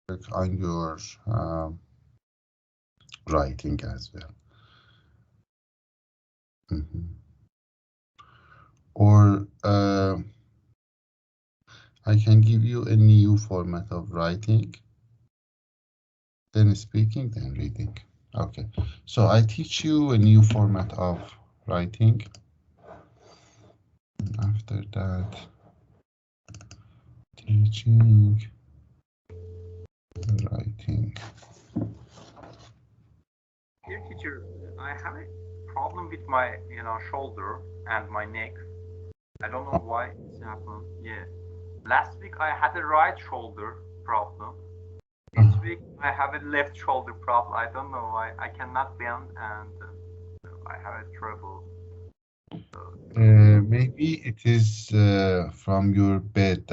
work on your writing as well. Mhm. Or I can give you a new format of writing, then speaking, then reading. Okay, so I teach you a new format of writing. After that, teaching writing. Dear teacher, I have a problem with my, shoulder and my neck. I don't know why it's happened. Yeah. Last week I had a right shoulder problem. This week I have a left shoulder problem. I don't know why. I cannot bend and I have a trouble. Maybe it is from your bed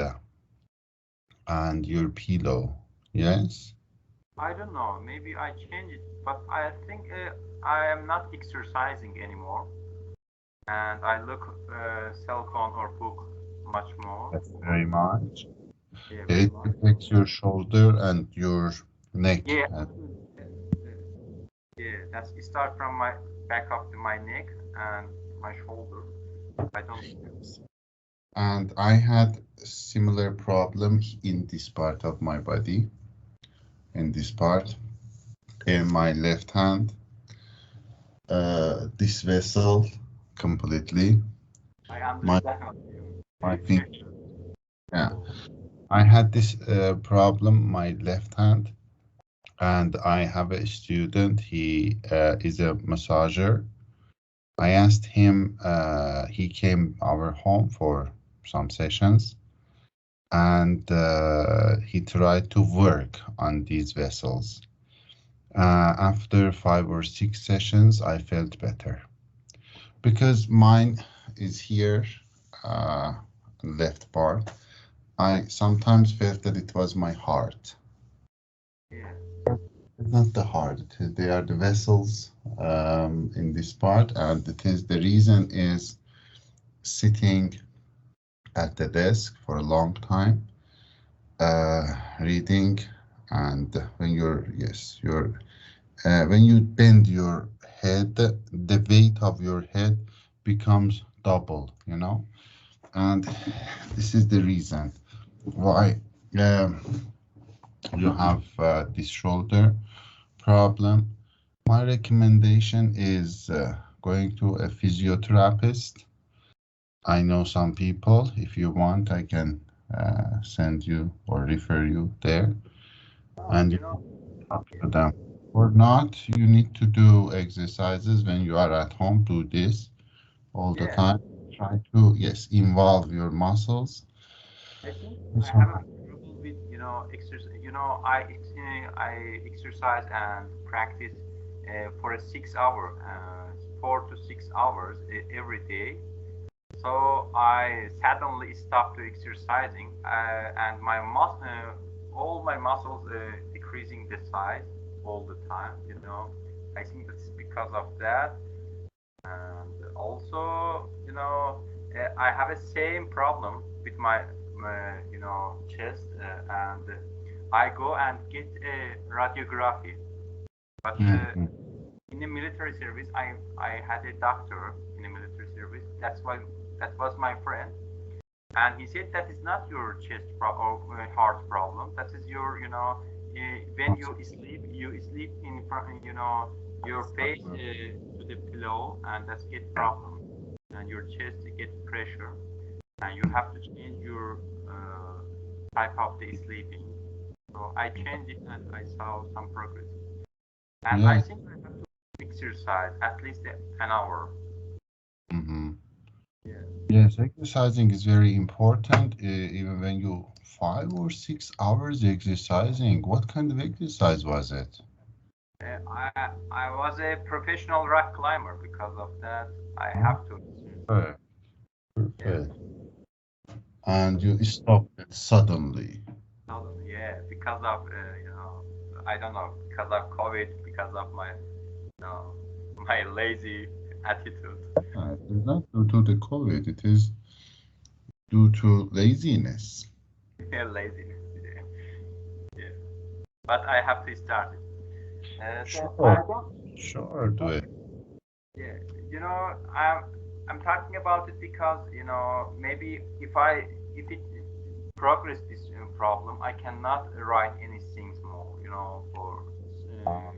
and your pillow. Yes? I don't know. Maybe I change it, but I think I am not exercising anymore, and I look cell phone or book much more. That's very much. Yeah, very It much. affects your shoulder and your neck. Yeah, yeah. That's it. Start from my back up to my neck and my shoulder. I don't. And I had a similar problem in this part of my body, in this part, in my left hand, this vessel completely, I my understand. my finger. Yeah, I had this problem, my left hand, and I have a student. He is a massager. I asked him. He came our home for some sessions, and he tried to work on these vessels. After 5 or 6 sessions, I felt better because mine is here, uh, left part. I sometimes felt that it was my heart. Yeah. It's not the heart, they are the vessels in this part, and it is the reason is sitting at the desk for a long time, reading, and when you're, yes, you're when you bend your head, the weight of your head becomes double, and this is the reason why you have this shoulder problem. My recommendation is going to a physiotherapist. I know some people. If you want, I can send you or refer you there, Oh, and you talk to them. Or not, you need to do exercises when you are at home. Do this all the yeah. time. Try to, yes, involve your muscles. I think I So, have a trouble with exercise. I exercise and practice for a 6 hour, 4 to 6 hours every day. So I suddenly stopped exercising, and all my muscles decreasing the size all the time. I think that's because of that, and also, I have a same problem with my chest, and I go and get a radiography. But mhm. in the military service, I had a doctor in the military service. That was my friend, and he said that is not your chest or heart problem. That is your, when you sleep in front, your face to the pillow, and that's get problem, and your chest get pressure, and you have to change your type of the sleeping. So I changed it, and I saw some progress. And I Yeah. think I have to exercise at least an hour. Mhm. Yeah. Yes, exercising is very important, even when you 5 or 6 hours exercising. What kind of exercise was it? I was a professional rock climber. Because of that, I Oh, have to. perfect. Yeah. Perfect. And you stopped it suddenly. Yeah, because of I don't know, because of COVID, because of my my lazy attitude. It is not due to the COVID, it is due to laziness. Yeah, laziness. Yeah. Yeah. but I have to start it. So I Sure, don't. sure, do it. Yeah, you know, I'm talking about it because maybe if it progress this problem, I cannot write anything more. I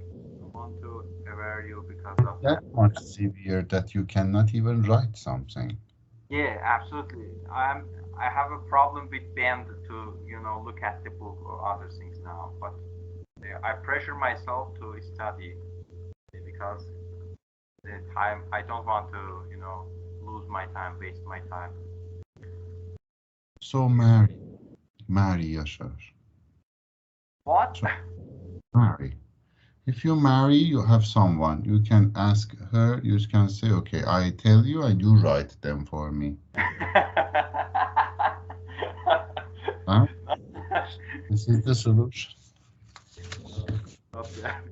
want to aware you because of That that. much severe that you cannot even write something. Yeah, absolutely. I have a problem with band to look at the book or other things now, but I pressure myself to study because the time I don't want to lose my time, waste my time. So marry Yashar. What? So marry. If you marry, you have someone. You can ask her, you can say, okay, I tell you and you write them for me. Huh? This is the solution. Not that.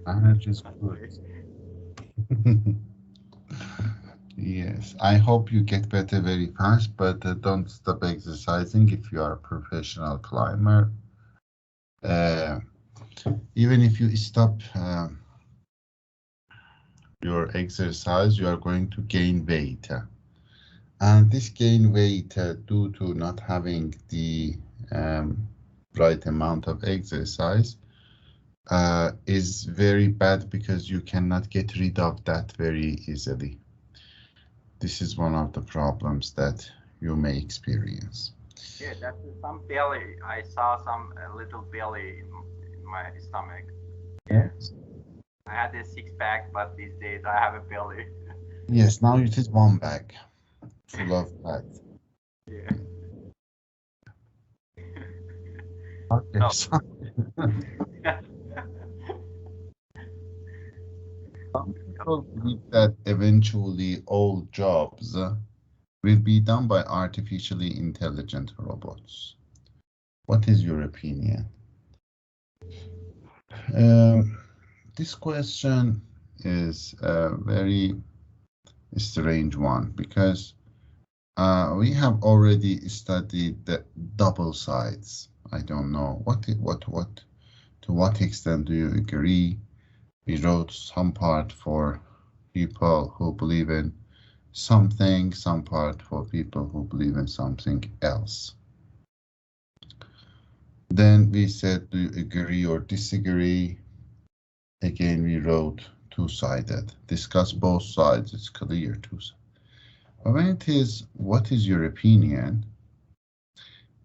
Marriage is good. Okay. Yes, I hope you get better very fast, but don't stop exercising if you are a professional climber. Uh, Even if you stop your exercise, you are going to gain weight. And this gain weight due to not having the um, right amount of exercise is very bad because you cannot get rid of that very easily. This is one of the problems that you may experience. Yeah, that's some belly. I saw some little belly in my stomach. Yeah, Yes. I had a six pack, but these days I have a belly. Yes, now it is one bag full of fat. Yeah. Okay, So, so some people believe that eventually all jobs will be done by artificially intelligent robots. What is your opinion? Um, this question is a very strange one because we have already studied the double sides. I don't know to what extent do you agree? We wrote some part for people who believe in something, some part for people who believe in something else. Then we said, do you agree or disagree? Again, we wrote two-sided. Discuss both sides, it's clear. But when it is, what is your opinion?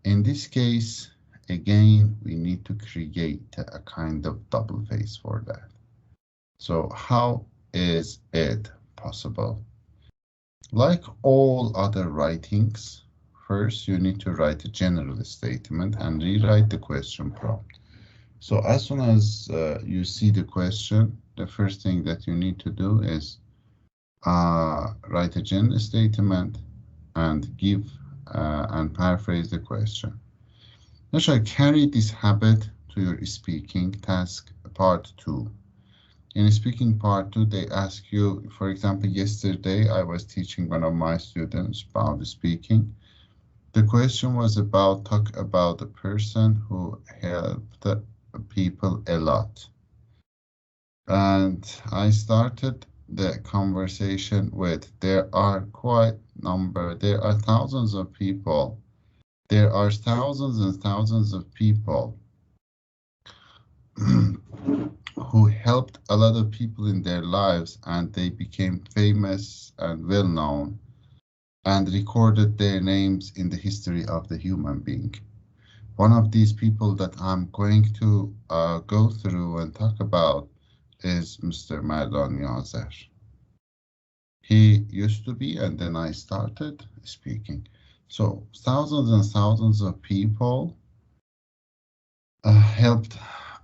In this case, again, we need to create a kind of double face for that. So how is it possible? Like all other writings, first you need to write a general statement and rewrite the question prompt. So as soon as you see the question, the first thing that you need to do is write a general statement and give and paraphrase the question. Now shall carry this habit to your speaking task part 2. In speaking part 2, they ask you, for example, yesterday I was teaching one of my students about speaking. The question was about talk about the person who helped people a lot. And I started the conversation with there are there are thousands of people. There are thousands and thousands of people who helped a lot of people in their lives and they became famous and well known and recorded their names in the history of the human being. One of these people that I'm going to go through and talk about is Mr. Mardan Yazer. He used to be, and then I started speaking. So thousands and thousands of people helped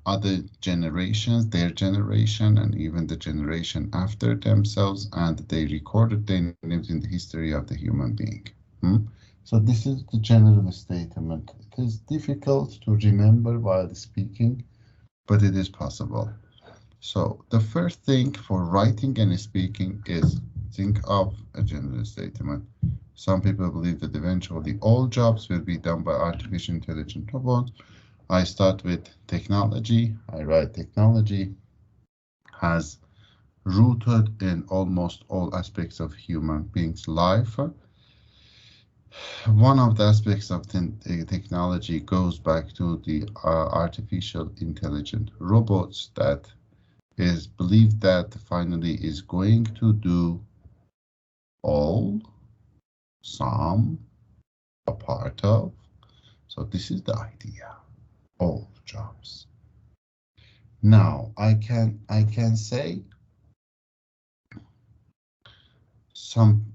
other generations, their generation, and even the generation after themselves, and they recorded their names in the history of the human being. Hmm? So this is the general statement. It is difficult to remember while speaking, but it is possible. So the first thing for writing and speaking is think of a general statement. Some people believe that eventually all jobs will be done by artificial intelligent robots. I start with technology. I write technology has rooted in almost all aspects of human beings' life. One of the aspects of technology goes back to the artificial intelligent robots that is believed that finally is going to do all, some, a part of. So this is the idea, all jobs. Now I can say some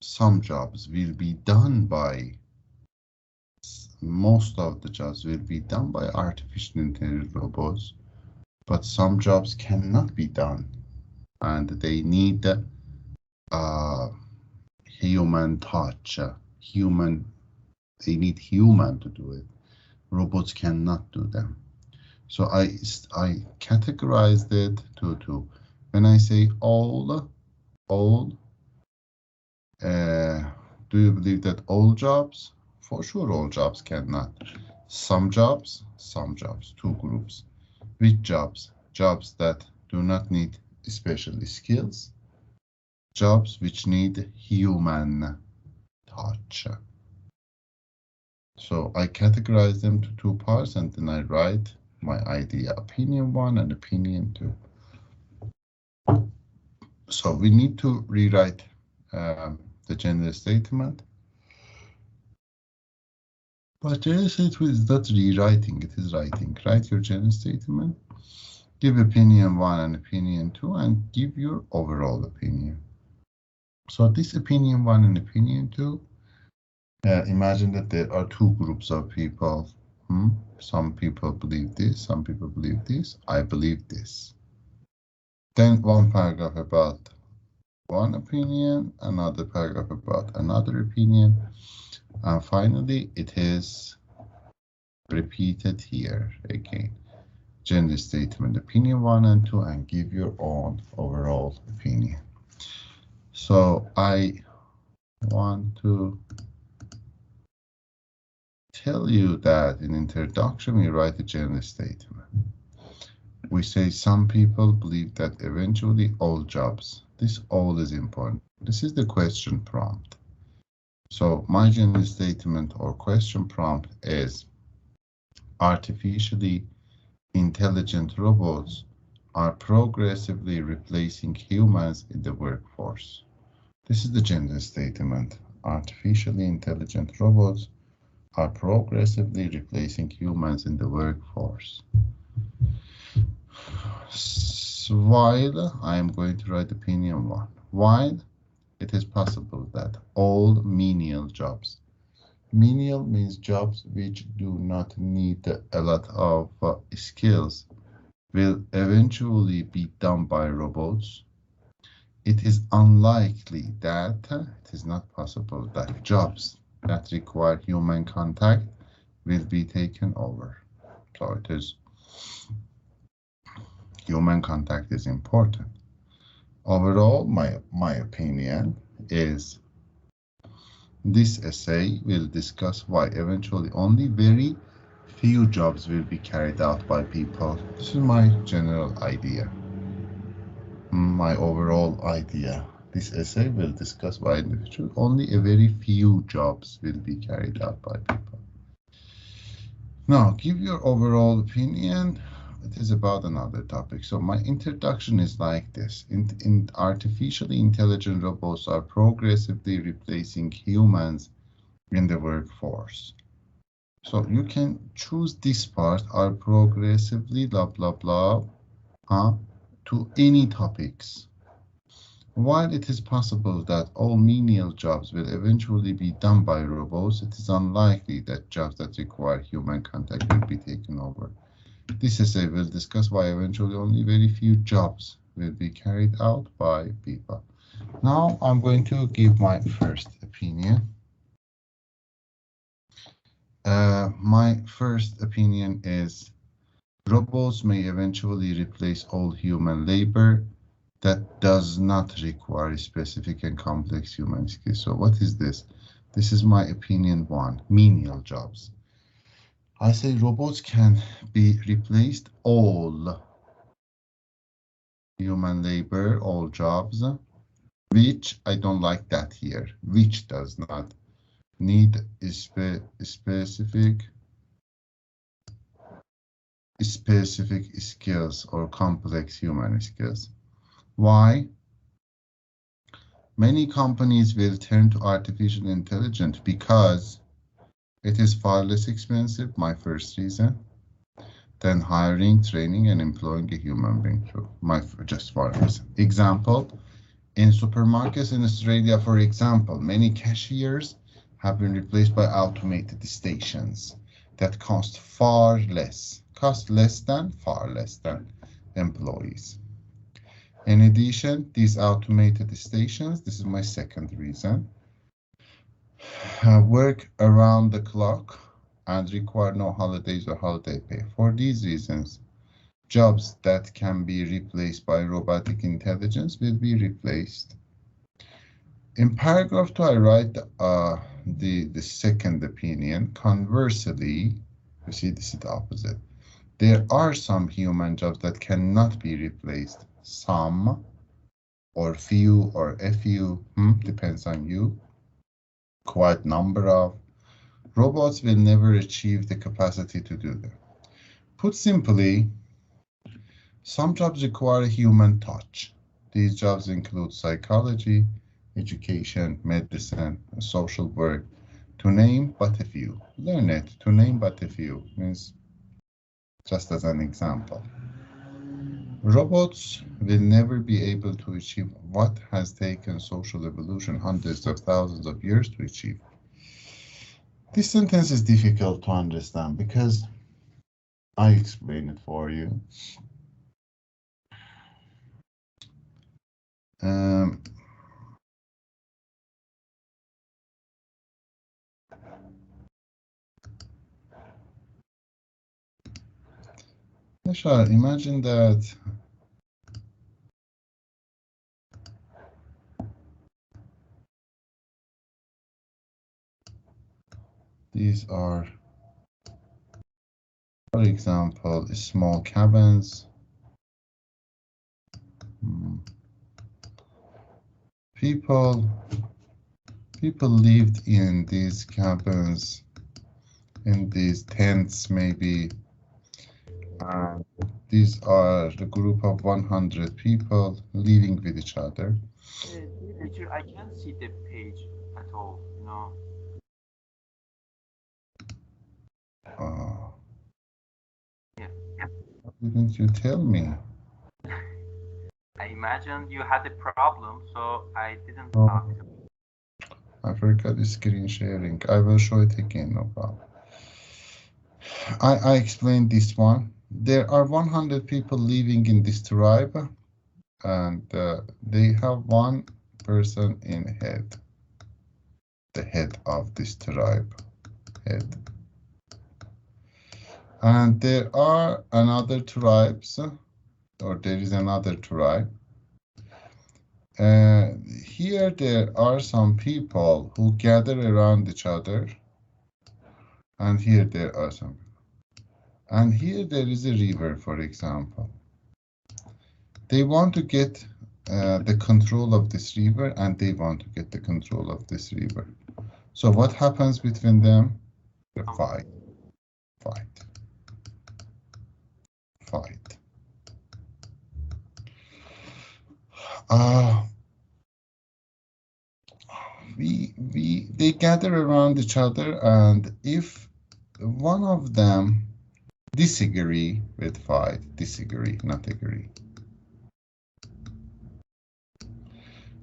some jobs will be done by most of the jobs will be done by artificial intelligence robots, but some jobs cannot be done, and they need uh, human touch, human. They need human to do it. Robots cannot do them. So I categorized it to when I say all, uh, do you believe that all jobs? For sure, all jobs cannot. Some jobs, two groups. Which jobs? Jobs that do not need special skills, jobs which need human touch. So I categorize them to two parts and then I write my idea, opinion one and opinion two. So we need to rewrite the gender statement. But gender statement is not rewriting, it is writing. Write your gender statement, give opinion one and opinion two, and give your overall opinion. So this opinion one and opinion two, imagine that there are two groups of people. Some people believe this, some people believe this, I believe this. Then one paragraph about one opinion, another paragraph about another opinion, and finally it is repeated here again. Gender statement, opinion one and two, and give your own overall opinion. So I want to tell you that in introduction we write a gender statement. We say some people believe that eventually all jobs. This all is important. This is the question prompt. So my gender statement or question prompt is artificially intelligent robots are progressively replacing humans in the workforce. This is the gender statement. Artificially intelligent robots are progressively replacing humans in the workforce. While I am going to write opinion one, while it is possible that all menial jobs, menial means jobs which do not need a lot of skills, will eventually be done by robots, it is unlikely that it is not possible that jobs that require human contact will be taken over. So it is human contact is important. Overall, my opinion is this essay will discuss why eventually only very few jobs will be carried out by people. This is my general idea, my overall idea. This essay will discuss why in the future only a very few jobs will be carried out by people. Now, give your overall opinion. It is about another topic. So my introduction is like this. In artificially intelligent robots are progressively replacing humans in the workforce. So you can choose this part, are progressively blah blah blah, to any topics. While it is possible that all menial jobs will eventually be done by robots, it is unlikely that jobs that require human contact will be taken over. This essay will discuss why eventually only very few jobs will be carried out by people. Now I'm going to give my first opinion. My first opinion is robots may eventually replace all human labor that does not require specific and complex human skills. So what is this? This is my opinion one, menial jobs. I say robots can be replaced all human labor, all jobs, which I don't like that here, which does not need specific skills or complex human skills. Why? Many companies will turn to artificial intelligence because it is far less expensive, my first reason, than hiring, training, and employing a human being. Just one reason. Example, in supermarkets in Australia, for example, many cashiers have been replaced by automated stations that cost far less employees. In addition, these automated stations, this is my second reason, work around the clock and require no holidays or holiday pay. For these reasons, jobs that can be replaced by robotic intelligence will be replaced. In paragraph 2, I write the second opinion. Conversely, you see, this is the opposite. There are some human jobs that cannot be replaced. Some, or few, or a few, depends on you. Quite number of. Robots will never achieve the capacity to do that. Put simply, some jobs require a human touch. These jobs include psychology, education, medicine, social work, to name but a few. Learn it, to name but a few, means just as an example. Robots will never be able to achieve what has taken social evolution hundreds of thousands of years to achieve. This sentence is difficult to understand because I explain it for you. Yashar, imagine that these are, for example, small cabins. People lived in these cabins, in these tents maybe, and these are the group of 100 people living with each other. Teacher, I can't see the page at all, you know. Yeah. Why didn't you tell me? I imagined you had a problem, so I didn't talk Oh, to you. I forgot the screen sharing. I will show it again, no problem. I explained this one. There are 100 people living in this tribe, and they have one person in head, the head of this tribe, head. And there are another tribes, or there is another tribe. Here there are some people who gather around each other, and here there are some. And here there is a river, for example. They want to get the control of this river, and they want to get the control of this river. So what happens between them? The fight. They gather around each other, and if one of them disagree with fight, disagree, not agree.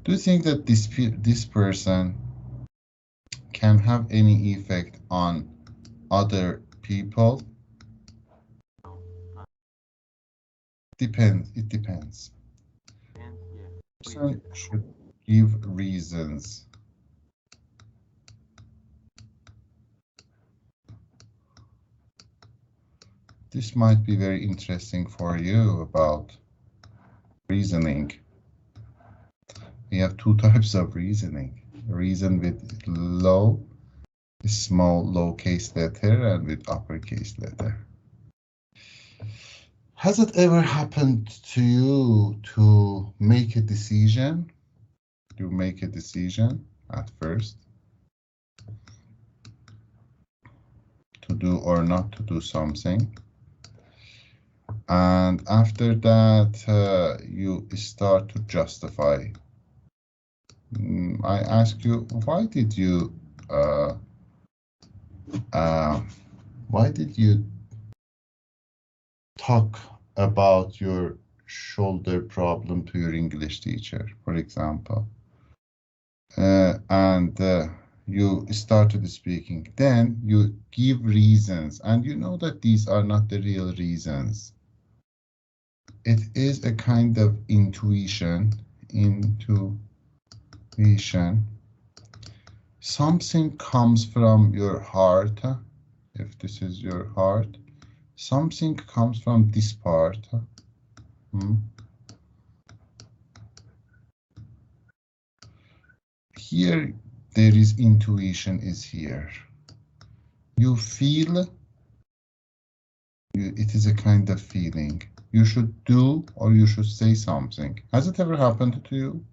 Do you think that this person can have any effect on other people? Depends. It depends. And yeah, Person should give reasons. This might be very interesting for you about reasoning. We have two types of reasoning. Reason with low small lowercase letter and with uppercase letter. Has it ever happened to you to make a decision? You make a decision at first to do or not to do something, and after that you start to justify. I ask you, uh, uh, why did you talk about your shoulder problem to your English teacher, for example, and you started speaking. Then you give reasons, and you know that these are not the real reasons. It is a kind of intuition. Something comes from your heart. If this is your heart, something comes from this part. Hmm. Here, there is intuition is here. You feel, it is a kind of feeling. You should do or you should say something. Has it ever happened to you?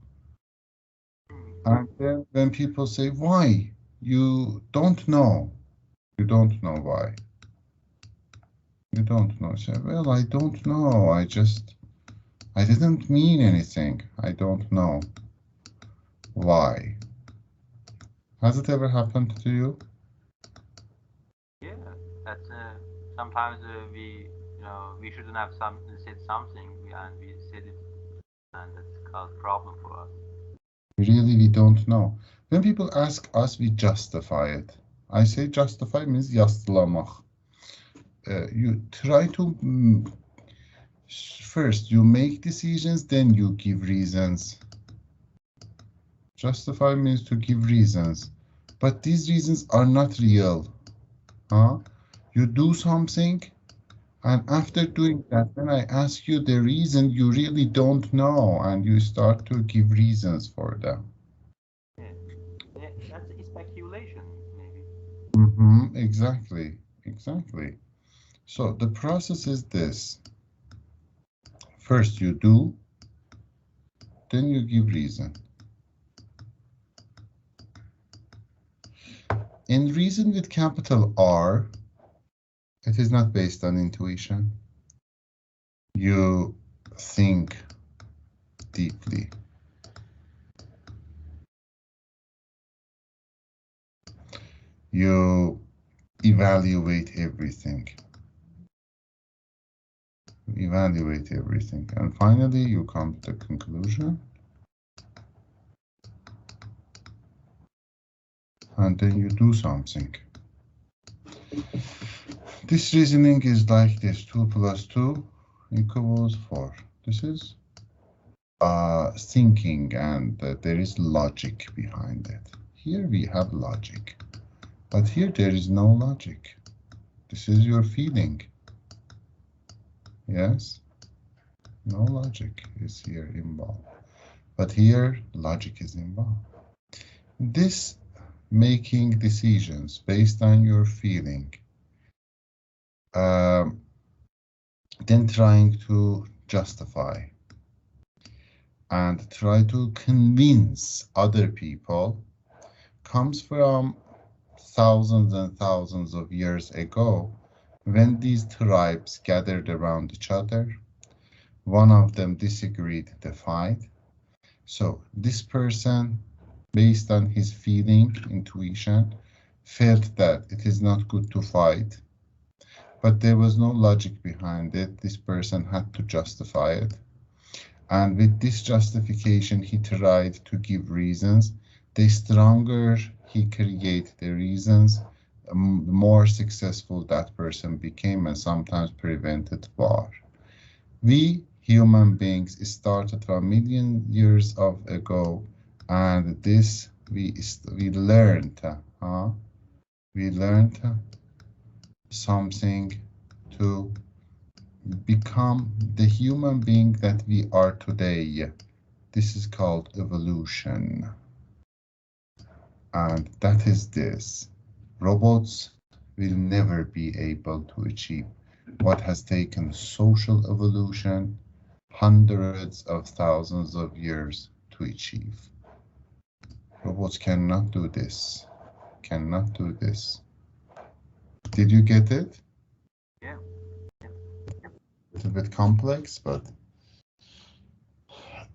And then when people say, why? You don't know. You don't know why. You don't know. Say, well, I don't know. I didn't mean anything. I don't know why. Has it ever happened to you? Yeah, that's sometimes we, we shouldn't have said something, and we said it, and that's caused problem for us. Really, we don't know. When people ask us, we justify it. I say justify means yaslamak. You try to first you make decisions, then you give reasons. Justify means to give reasons, but these reasons are not real. Huh? You do something, and after doing that, when I ask you the reason, you really don't know, and you start to give reasons for them. Yeah, yeah, that's speculation, maybe. Exactly, exactly. So the process is this. First you do, then you give reason. In reason with capital R, it is not based on intuition. You think deeply. You evaluate everything. Evaluate everything. And finally, you come to the conclusion. And then you do something. This reasoning is like this. 2 plus 2 equals 4. This is thinking, and there is logic behind it. Here we have logic, but here there is no logic. This is your feeling. Yes, no logic is here involved, but here logic is involved. This making decisions based on your feeling, um, then trying to justify and try to convince other people comes from thousands and thousands of years ago, when these tribes gathered around each other, one of them disagreed the fight. So this person, based on his feeling, intuition, felt that it is not good to fight, but there was no logic behind it. This person had to justify it. And with this justification, he tried to give reasons. The stronger he created the reasons, the more successful that person became, and sometimes prevented war. We human beings started from million years of ago, and this we learned, we learned something to become the human being that we are today. This is called evolution. And that is this. Robots will never be able to achieve what has taken social evolution hundreds of thousands of years to achieve. Robots cannot do this. Cannot do this. Did you get it? Yeah. A little bit complex, but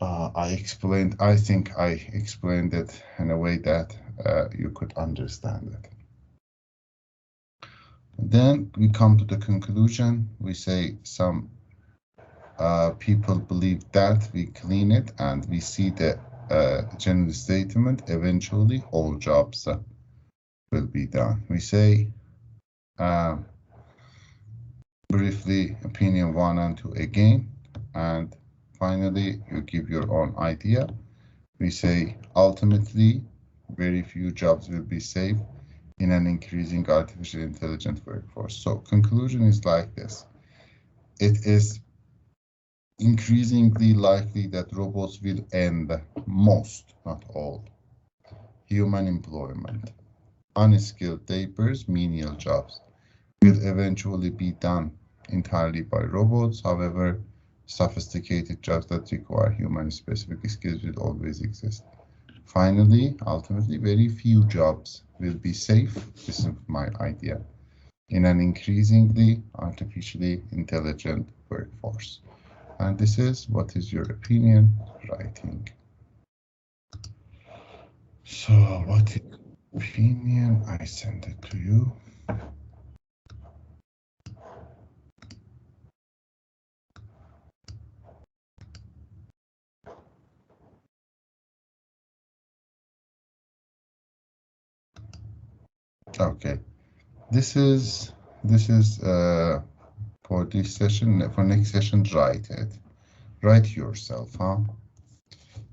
I think I explained it in a way that you could understand it. Then we come to the conclusion. We say some people believe that, we clean it, and we see the general statement. Eventually, all jobs will be done. We say uh, briefly opinion 1 and 2 again, and finally you give your own idea. We say ultimately very few jobs will be saved in an increasing artificial intelligence workforce. So conclusion is like this. It is increasingly likely that robots will end most, not all, human employment. Unskilled laborers, menial jobs, will eventually be done entirely by robots. However, sophisticated jobs that require human-specific skills will always exist. Finally, ultimately, very few jobs will be safe. This is my idea. In an increasingly artificially intelligent workforce. And this is what is your opinion writing. So what is opinion? I send it to you. Okay. This is for this session. For next session, write it. Write yourself, huh?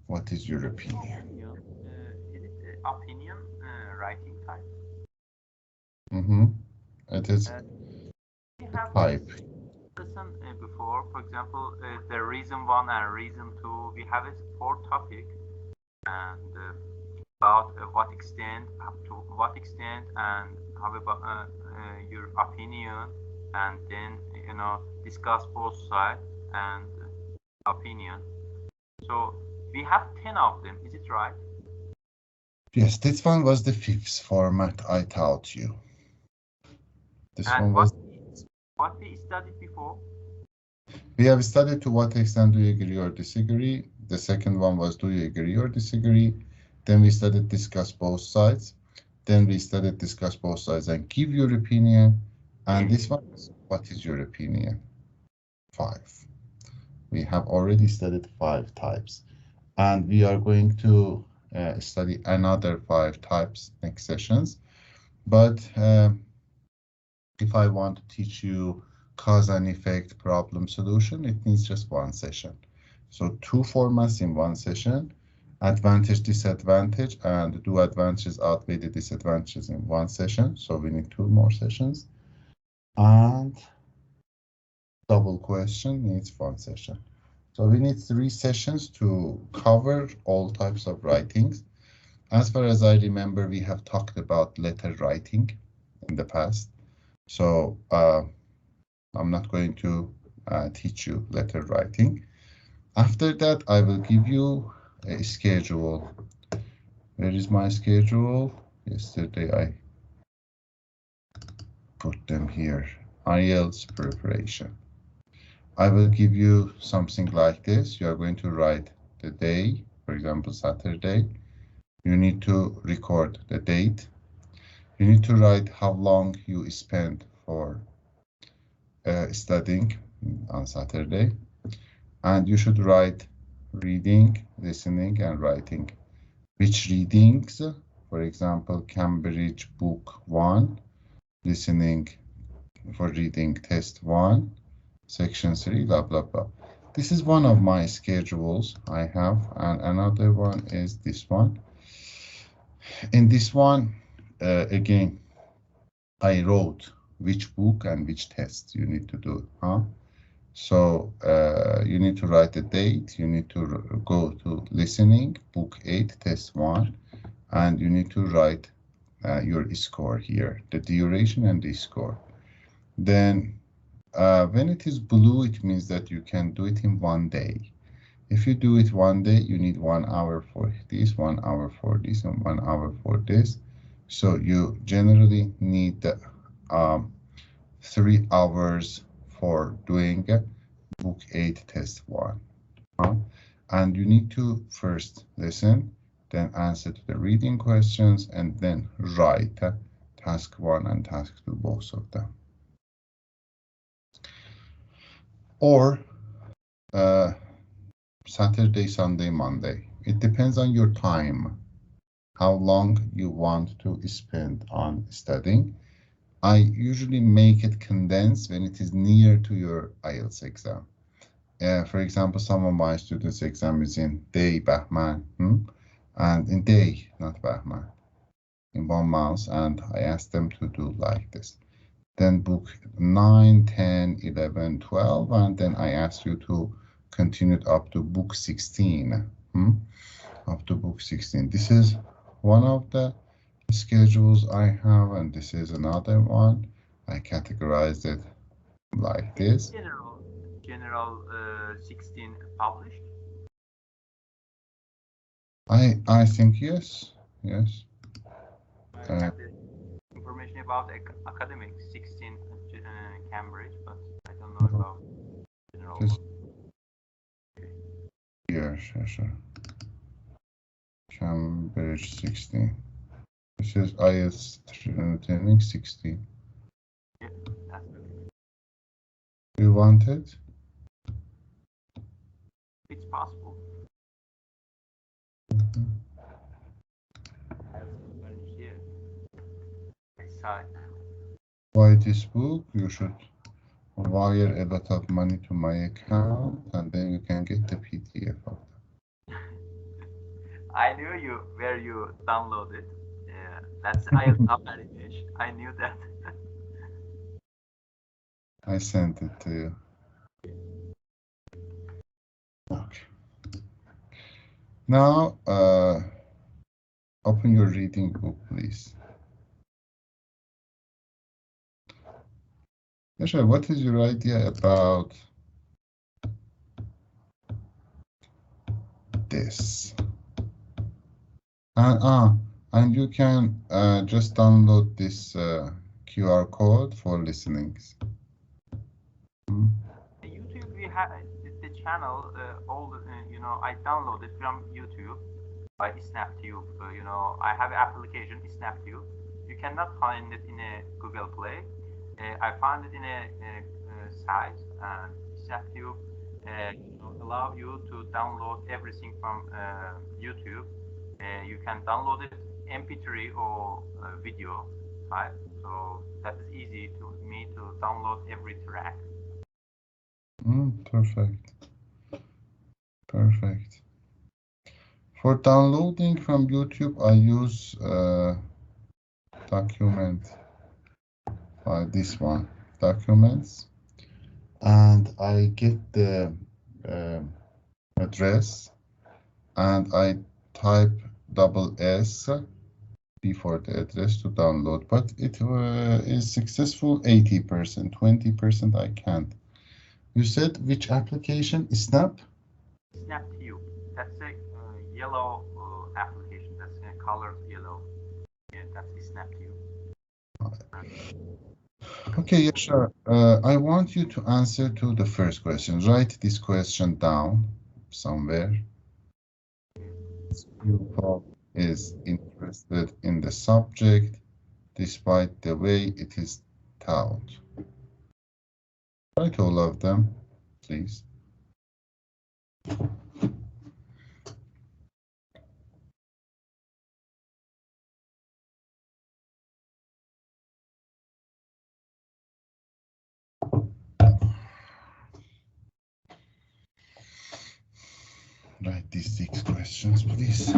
What is your opinion? Opinion. Is it opinion writing type? Mm-hmm. It is We have this type. lesson before. For example, the reason one and reason two. We have it four topic and about what extent, up to what extent, and how about your opinion, and then discuss both sides and opinion. So we have 10 of them. Is it right? Yes, this one was the fifth format I taught you. This And one was. what we studied before? We have studied to what extent do you agree or disagree. The second one was do you agree or disagree. Then we studied discuss both sides. Then we studied discuss both sides and give your opinion. And this one is what is your opinion? 5. We have already studied 5 types. And we are going to study another 5 types next sessions. But if I want to teach you cause and effect problem solution, it needs just one session. So 2 formats in one session, advantage, disadvantage, and do advantages outweigh the disadvantages in one session. So we need 2 more sessions. And double question needs 1 session. So we need 3 sessions to cover all types of writings. As far as I remember, we have talked about letter writing in the past. So I'm not going to teach you letter writing. After that, I will give you a schedule. Where is my schedule? Yesterday I put them here. IELTS preparation. I will give you something like this. You are going to write the day, for example, Saturday. You need to record the date. You need to write how long you spent for studying on Saturday. And you should write reading, listening, and writing. Which readings? For example, Cambridge Book 1, listening for reading test 1, section 3, blah, blah, blah. This is one of my schedules I have, and another one is this one. In this one, again, I wrote which book and which test you need to do, huh? So you need to write the date, you need to go to listening, book 8, test 1, and you need to write your score here, the duration and the score. Then when it is blue, it means that you can do it in one day. If you do it one day, you need 1 hour for this, 1 hour for this, and 1 hour for this. So you generally need 3 hours for doing book 8 test 1. And you need to first listen, then answer to the reading questions, and then write task 1 and task 2, both of them. Or Saturday, Sunday, Monday. It depends on your time, how long you want to spend on studying. I usually make it condensed when it is near to your IELTS exam. For example, some of my students' exam is in day, Bahman, and in day, not Bahman, in 1 month, and I ask them to do like this. Then book 9, 10, 11, 12, and then I ask you to continue it up to book 16. Up to book 16. This is one of the schedules I have, and this is another one. I categorized it like this. General 16 published? I think yes. Yes. I have the information about academic 16 Cambridge, but I don't know about general Just one. here, sure. Cambridge 16. This is IS training 16. Yeah, that's okay. You want it? It's possible. Here. I saw it. Buy this book. You should wire a lot of money to my account, and then you can get the PDF of it. I knew you where you downloaded. Yeah, that's IELTS English. I knew that. I sent it to you. Okay. Now, open your reading book, please. Yasha, what is your idea about this? And you can just download this QR code for listenings. YouTube, we have the channel. All the, I downloaded from YouTube by SnapTube. I have application SnapTube. You cannot find it in a Google Play. I found it in a site, and SnapTube allow you to download everything from YouTube. You can download it MP3 or video file. So that is easy to me to download every track. Perfect. Perfect. For downloading from YouTube, I use document this one, documents, and I get the address, and I type SS before the address to download, but it is successful 80%, 20% I can't. You said which application? Snap? SnapTube. That's a yellow application. That's colored yellow. Yeah, that's the SnapTube. Okay, yeah, sure. I want you to answer to the first question. Write this question down somewhere. Pupil is interested in the subject despite the way it is taught. Write all of them, please. Write these 6 questions, please.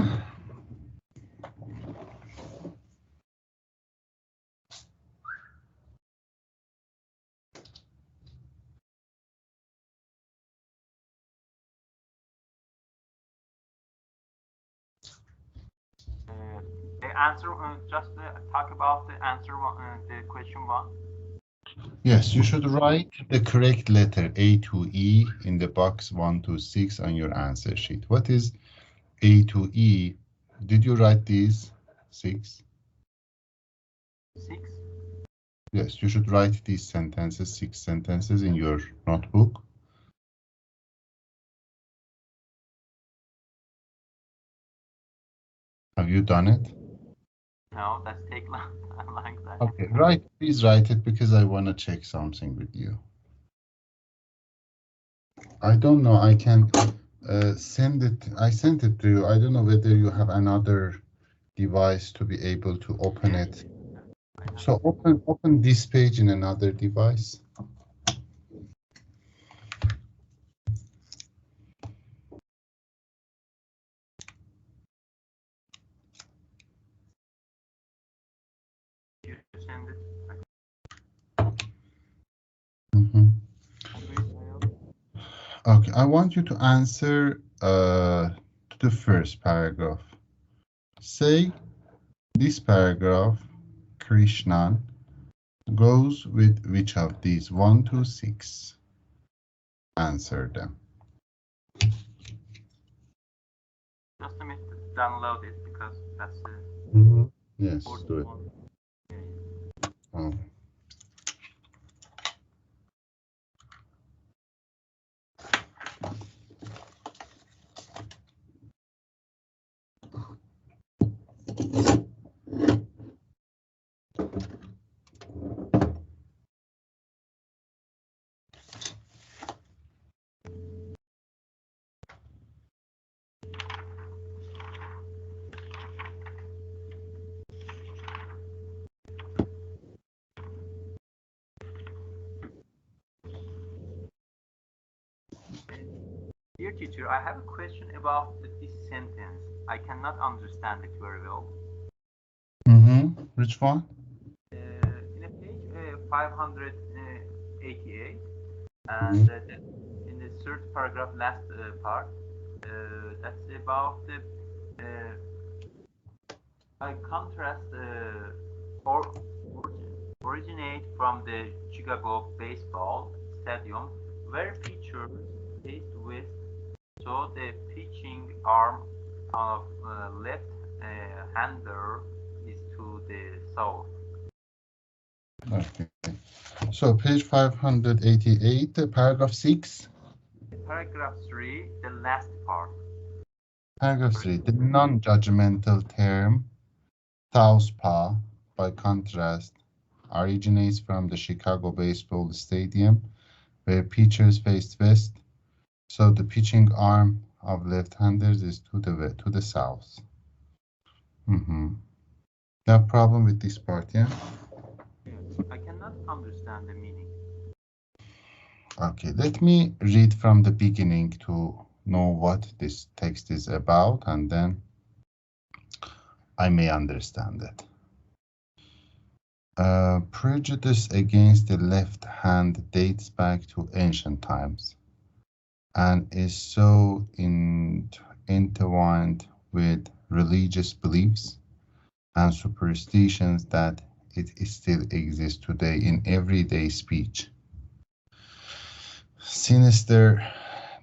They answer. Just talk about the answer one, the question one. Yes, you should write the correct letter A to E in the box 1 to 6 on your answer sheet. What is A to E? Did you write these? 6? 6. Yes, you should write these sentences, 6 sentences in your notebook. Have you done it? No, that's take long time like that. Okay, please write it because I want to check something with you. I don't know, I can send it. I sent it to you. I don't know whether you have another device to be able to open Yes. it. So open this page in another device. You send it. Mhm. Please, Okay, I want you to answer to the first paragraph. Say this paragraph, Krishnan goes with which of these? 1 to 6. Answer them. just a minute to download it because that's the Yes, do important it. one. Oh. Dear teacher, I have a question about this sentence. I cannot understand it very well. Which one? In a page 588, and Mhm. in the third paragraph, last part, that's about the, by contrast, or originate from the Chicago baseball stadium, where pitchers faced west, so the pitching arm of left hander is to the south. Okay. So page 588, paragraph 6. Paragraph 3, the last part. Paragraph 3. The non-judgmental term southpaw, by contrast, originates from the Chicago baseball stadium, where pitchers faced west, so the pitching arm of left-handers is to the south. No problem with this part, yeah? Yes, I cannot understand the meaning. Okay, let me read from the beginning to know what this text is about, and then I may understand it. Prejudice against the left hand dates back to ancient times and is so intertwined with religious beliefs and superstitions that it still exists today in everyday speech. Sinister,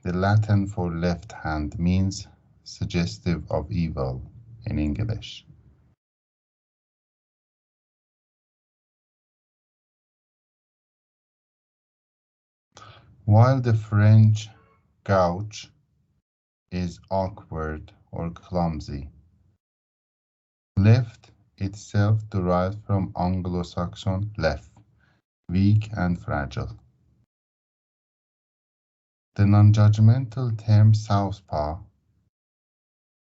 the Latin for left hand, means suggestive of evil in English. While the French gauche is awkward or clumsy, left itself derives from Anglo-Saxon lef, weak and fragile. The non-judgmental term southpaw,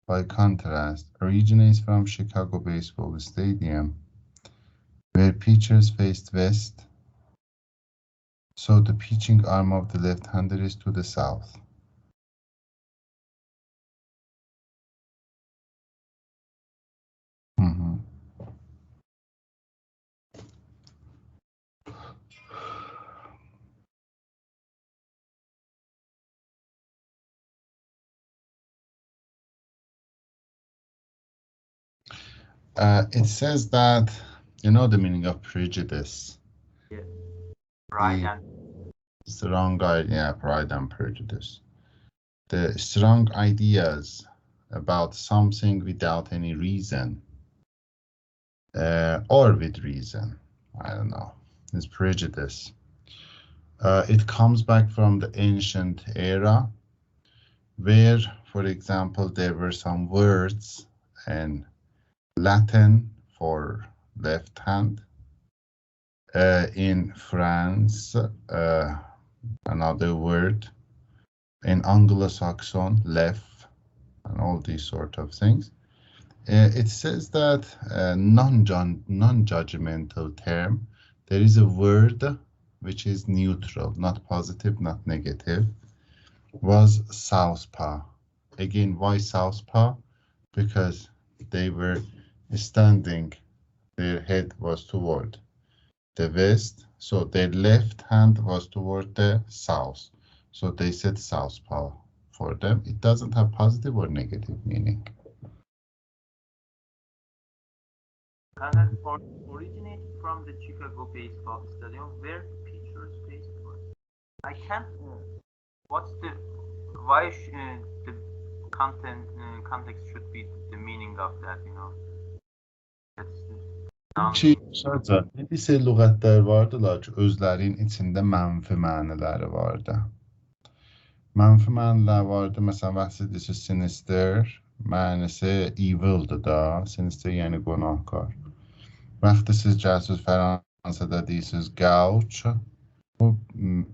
by contrast, originates from Chicago baseball stadium, where pitchers faced west, so the pitching arm of the left-hander is to the south. Mhm. It says that, you know the meaning of prejudice. Yes. Pride The and strong idea, pride and prejudice. The strong ideas about something without any reason, or with reason. I don't know. It's prejudice. It comes back from the ancient era where, for example, there were some words in Latin for left hand. In France, another word. In Anglo-Saxon, left, and all these sort of things. It says that non-judgmental term, there is a word which is neutral, not positive, not negative, was southpaw. Again, why southpaw? Because they were standing, their head was toward the west, so their left hand was toward the south. So they said southpaw for them. It doesn't have positive or negative meaning. and that originated from the Chicago baseball stadium where the pitchers faced was. I can't. What's the why the context should be the meaning of that? You know, that's Şey, non-meaning. sadəcə, bir şey lüğətlər vardılar ki, özlərinin içində mənfi məniləri vardı. Mənfi mənilər vardı, məsələn, vəxtsə deyirsə sinister, mənisi evildir da, sinister yəni qonaqkar. Vəxtə siz gəlsiniz Fransada deyirsiniz gauch, bu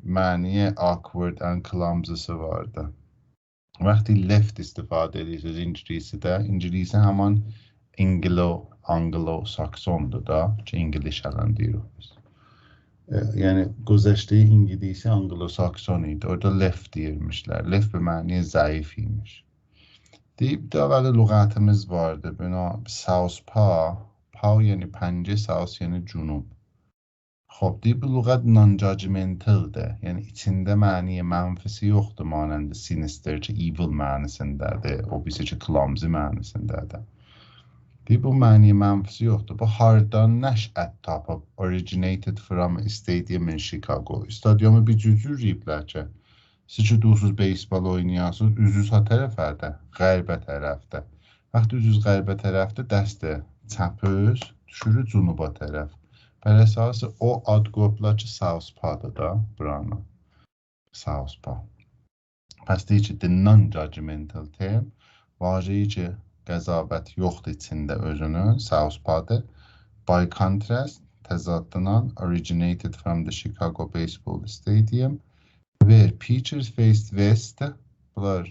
məniyə awkward and clumsy'sı vardı. Vəxti left istifadə edirsiniz İngilisidə, İngilisi həman Anglo-Saksondur da, ki İngiliş ələn deyirik biz. Yəni güzəştə İngilisi Anglo-Sakson idi. Orada left deyirmişlər. Left bir məniyə zəif imiş. Deyib də əvvəli lüğətimiz vardı. Buna southpaw, paw yəni pəncə, south yəni cunub. خب deyib bu lüğət non-judgmentaldır. Yəni içində məniyə mənfisi yoxdur, manəndə sinister ki, evil mənisindədir. O birisi ki, clumsy mənisindədir. Deyib bu məniyə mənfisi yoxdur. Bu hardan nəşət tapıb, originated from a stadium in Chicago. Stadiumu bir cücürləyiblər ki, siz ki, dursunuz beysbol oynayasınız, üzünüz ha tərəfədə, qərbə tərəfdə. Vaxt üzünüz qərbə tərəfdə, dəstə çəpüz, düşürü cunuba tərəf. Bər əsası o ad qoyublar ki, southpaw'dır da, buranı. Southpaw. Pəs deyir ki, the non-judgmental term, vacəyi ki, qəzabət yoxdur içində özünün, southpaw'dır. By contrast, təzaddınan, originated from the Chicago Baseball Stadium, where pitchers faced west, bunlar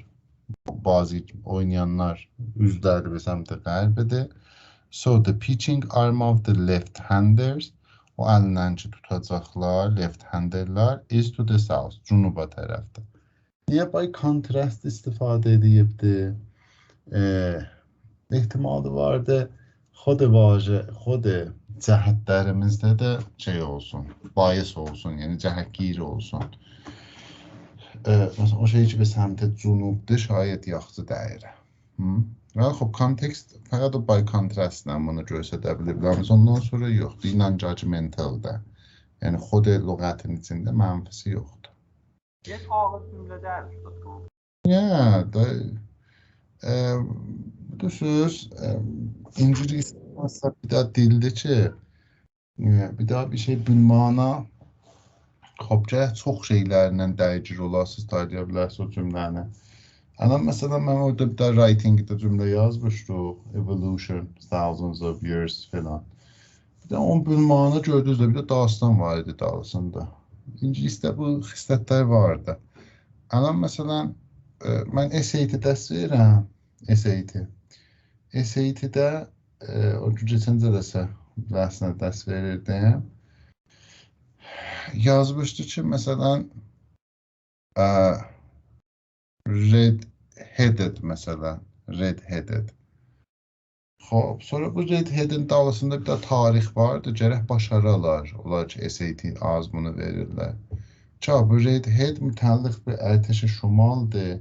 bazı oynayanlar üzləri və səmtə qərbidir. So the pitching arm of the left-handers, o əlindən ki tutacaqlar, left-handerlər, is to the south, cunuba tərəfdə. Niyə by contrast istifadə edibdir? ehtimalı vardı, xod cəhətlərimizdə də şey olsun, bias olsun, yəni cəhətgiri olsun. Mesela o şey ki, به سمت cunubdur, şayət yaxşı dəyir. Və xub, kontekst fəqət o by contrast-lə bunu göstərə biliblər. Ondan sonra yoxdur, non-judgmental-da. Yəni, xod lüğətin içində mənfisi yoxdur. Yes, ağır cümlələr. Ya, da bu söz İngilis bir daha dildir ki, bir daha bir şey bilmana xop gərək çox şeylərlə dəyicir olasınız, taraya bilərsiniz o cümləni. Anam məsələn, mən orada bir daha writing-də cümlə yazmışdıq, evolution, thousands of years filan. Bir də onun bilmana gördünüz də bir də dastan var idi dalısında. İngilisdə bu xislətlər vardı. Anam məsələn, mən SAT dərs verirəm, SAT. SAT-də o keçən dəsə dərslə dərs verirdim. Yazmışdı ki, məsələn, red-headed məsələn, red-headed. Xop, sonra bu red-headin dalısında bir də tarix vardı, gərək başaralar, onlar ki, SAT azmını verirlər. Bu red-head mütəlliq bir ərtəş şumaldır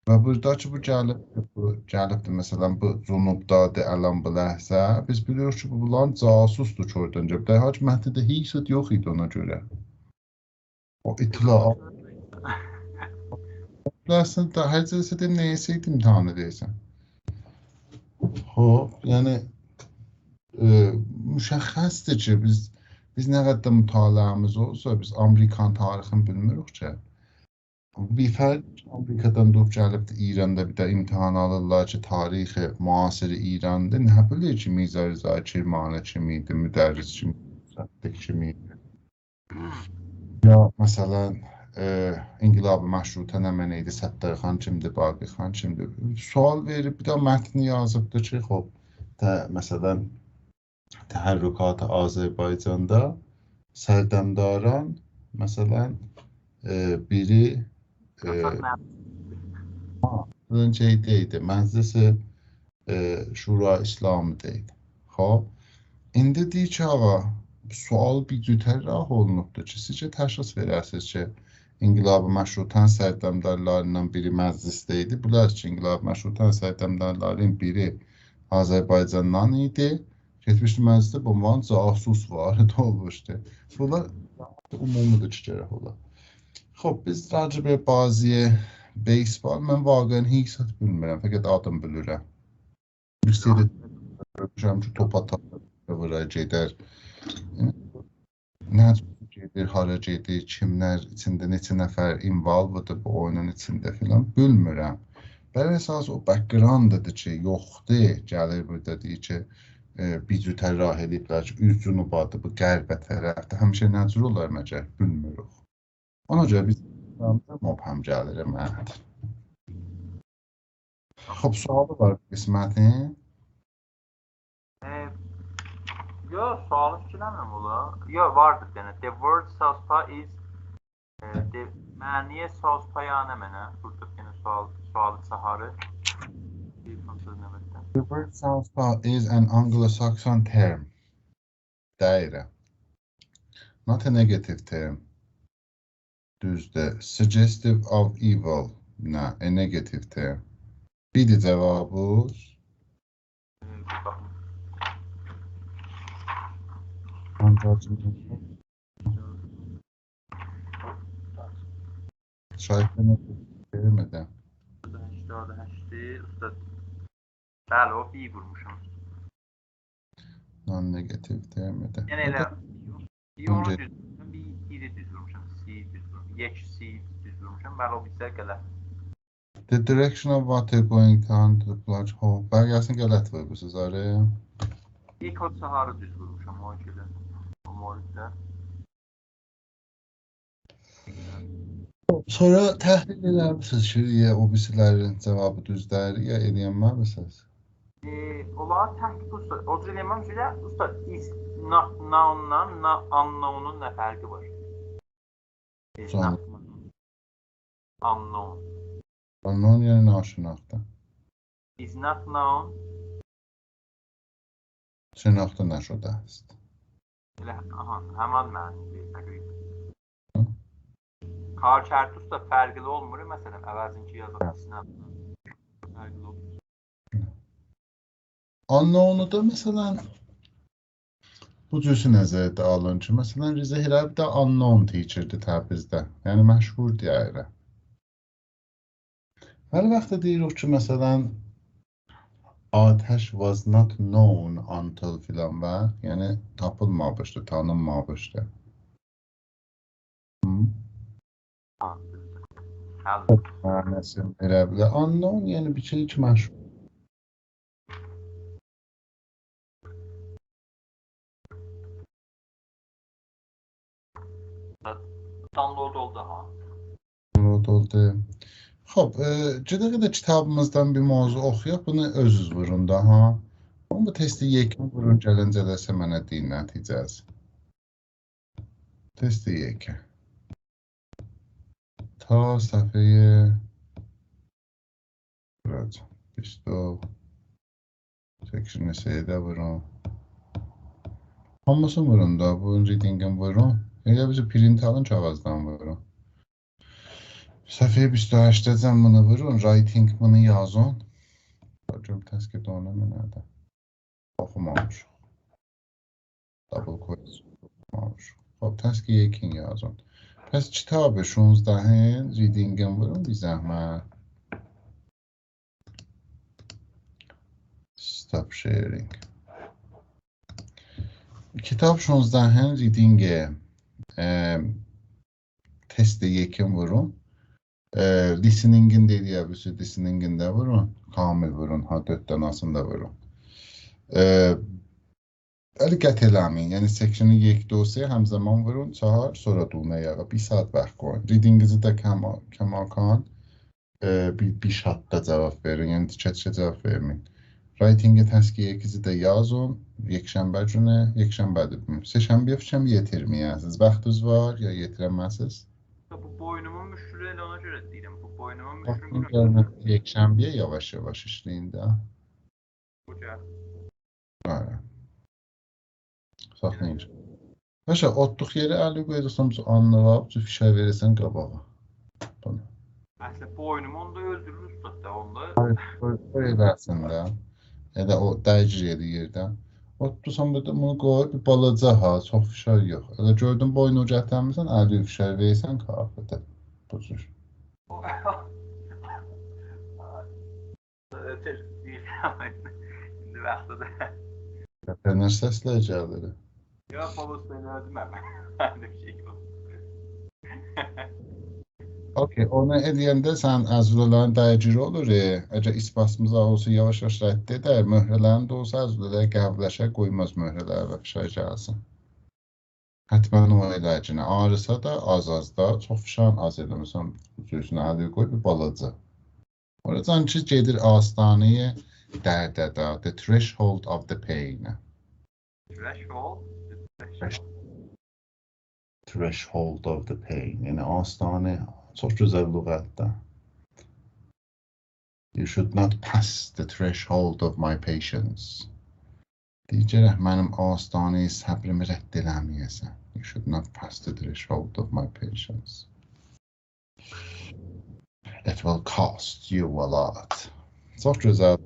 Və buradakı bu gəlibdir, məsələn, bu cənubdadır, ələn bu ləhzə. Biz biliyoruz ki, bunlar casusdur ki, oradan gəlib. Hac mətndə heç yox idi ona görə. O Yazılmış. itlaa. Əslində hər cəsə də neysə imtahan edirsən. Xoş, yəni müşəxxəsdir ki, biz nə qədər mütaliəmiz olsa, biz Amerikan tarixini bilmirik ki. Bir fərq Amerikadan doğub gəlibdir İranda bir də imtahan alırlar ki, tarixi müasir İrandır. Nə bilir ki, Mirzə Rza Kirmani kimi idi, müdərris kimi, müsəddiq kimi idi. Ya məsələn, İnqilab-ı Məşrutə nə mənə idi, Səttarxan kimdir, Baqirxan kimdir? Sual verib, bir də mətni yazıbdır ki, məsələn, Təharrükat Azərbaycanda sərdəmdaran, məsələn, biri Əsas nə? şeydeydi, Məclisi Şura İslami'deydi. Xoş. İndi deyir ki, ağa, sual bir cütərrah olunubdur ki, sizcə təşxis verəsiniz ki, İnqilab-ı Məşrutan sərdəmdarlarından biri məclisdə idi. Bunlar ki, İnqilab-ı Məşrutan sərdəmdarlarının biri Azərbaycandan idi. Getmişdi məclisdə, bunların casus varid olmuşdu. Bunlar umumidir ki, gərək olar. Xoş, biz racibə baziyə beysbol, mən vaqəən heç bilmirəm, fəqət adım bilirəm. Bir seyir görmüşəm ki, topa vura gedər. Nə gedir, hara gedir, kimlər içində, neçə nəfər involvedir bu oyunun içində filan bilmirəm. Bəli, əsas o background-dır ki, yoxdur, gəlir burada deyir ki, bir cütər rah ediblər ki, üz cünubadır, bu qərbə tərəfdə, həmişə nəcür olar məcər, bilmirik. Ona görə biz mubhəm gəlir mənət. Xoş, sualı var qismətin. Yox, sualı fikirləmirəm ola. Yox, vardır yenə. The word southpaw is məniyə southpaw nə mənə? Burada yenə sualı çaharı. The word southpaw is an Anglo-Saxon term. Dairə. Not a negative term. Düzdür. Suggestive of evil. Nə, a negative term. Biri cavabımız. Şahitlərinə vermədən. 8 ustad. Bəli, o bir vurmuşam. Non-negative termdə. Yəni elə bir onu düz vurmuşam, biri düz vurmuşam, C düz vurmuşam, C düz vurmuşam, bəli o bizə qələt. The direction of water going down to the plunge hole. Bəqəsini qələt vurmuşsunuz, araya. İlk o çaharı düz vurmuşam, o ikili. O morikdə. Sonra təhlil eləmişsiniz ki, ya o birisilərin cavabı düzdür, ya eləyənməmisiniz? Onlara təhdid usta, o cür eləməm ki, usta, is not noun-dan unknown-un nə fərqi var? Is not unknown. Unknown yəni naşinaqda. Is not known. Şinaqda nəşudə است. Elə, həman mənimdir təqribən. Karşərti usta fərqli olmur, məsələn, əvəzinki yazılmasına fərqli olmur. Unknown'u da məsələn bu cüzü nəzərdə alın ki, məsələn Riza Heravi də unknown teacher'dir Təbrizdə. Yəni məşhur deyərlər. Hər vaxt deyirik ki, məsələn Ateş was not known until filan və, yəni tapılmamışdı, tanınmamışdı. Mənəsi verə bilər. Unknown yəni bir şey ki, məşhur. Download oldu ha. Download oldu. Xoş, gedək də kitabımızdan bir mövzu oxuyaq, bunu özünüz vurun da ha. Amma bu testi yekun vurun, gəlincə dəsə mənə deyin nəticəsi. Testi yekun. Ta səhvəyə vuracam. 8-ci seydə vurun. Hamısını vurun da, bu reading'in vurun. Elə bizi print alın kağızdan vurun. Səhifə 28-də bunu vurun, writing bunu yazın. Görüm təsqi donanımı nədə? Oxumamışıq. Double quotes oxumamışıq. Xop, təsqi yekin yazın. Pəs kitabı 16-ın readingin vurun bir zəhmət. Stop sharing. Kitab 16-ın readingi test yekin vurun. Listeningin dediği bir şey, listeningin de vurun. Kamil vurun, ha 4-dən asında vurun. Əli qət eləməyin. Yəni section'ı yek dosyaya həmzəman vurun, çağır, sonra düğməyə. Bir saat vaxt qoyun. Readinginizi də Kemal Kağan bir şatda cavab verin. Yəni tikə-tikə cavab verməyin. Writing-i təsqi yekizi də yazın. Yekşənbə günü, yekşənbədir. Seşənbəyə fikəm yetirməyəsiniz. Vaxtınız var ya yetirəməzsiniz? Bu boynumun müşkülü elə ona görə deyirəm. Bu boynumun Vaxtın müşkülü. gəlməsi yekşənbəyə yavaş-yavaş işləyin də. Bu gəl. Bəli. Saxlayın. Paşa, otluq yeri əli qoyursan, anlayıb, fişə verirsən qabağa. Bunu. Əslində boynumu onda öldürür usta da onda. Qoy edərsən də. Elə o dəyicir yeri yerdən. Otlusan burada bunu qoy, bir balaca ha, çox fişər yox. Elə gördün boynu gətirmirsən, əli fişər verirsən qafədə. Bu cür. İndi vaxtıdır. Qəpənər səslə gəlir. Yox, Paulus beni öldürməm. Məndə bir şey yox. Okey, onu edəndə sən əzvələrin dəyiciri olur. Əgər isbatımız olsa yavaş-yavaş rədd edər, möhrələrin də olsa əzvələri qəbləşə qoymaz möhrələri və fişər gəlsin. Hətmən o eləcinə. Ağrısa da az-az da, çox fişən az eləmirsən, üzrüsünə əli qoy, bir balaca. Oradan ki, gedir astanəyə dərdə da, the threshold of the pain. Threshold? Threshold of the pain. Yəni astanə, çox gözəl lüğətdə. You should not pass the threshold of my patience. Deyəcək, mənim astanəyi səbrimi rədd eləməyəsən. You should not pass the threshold of my patience. It will cost you a lot. Çox gözəl.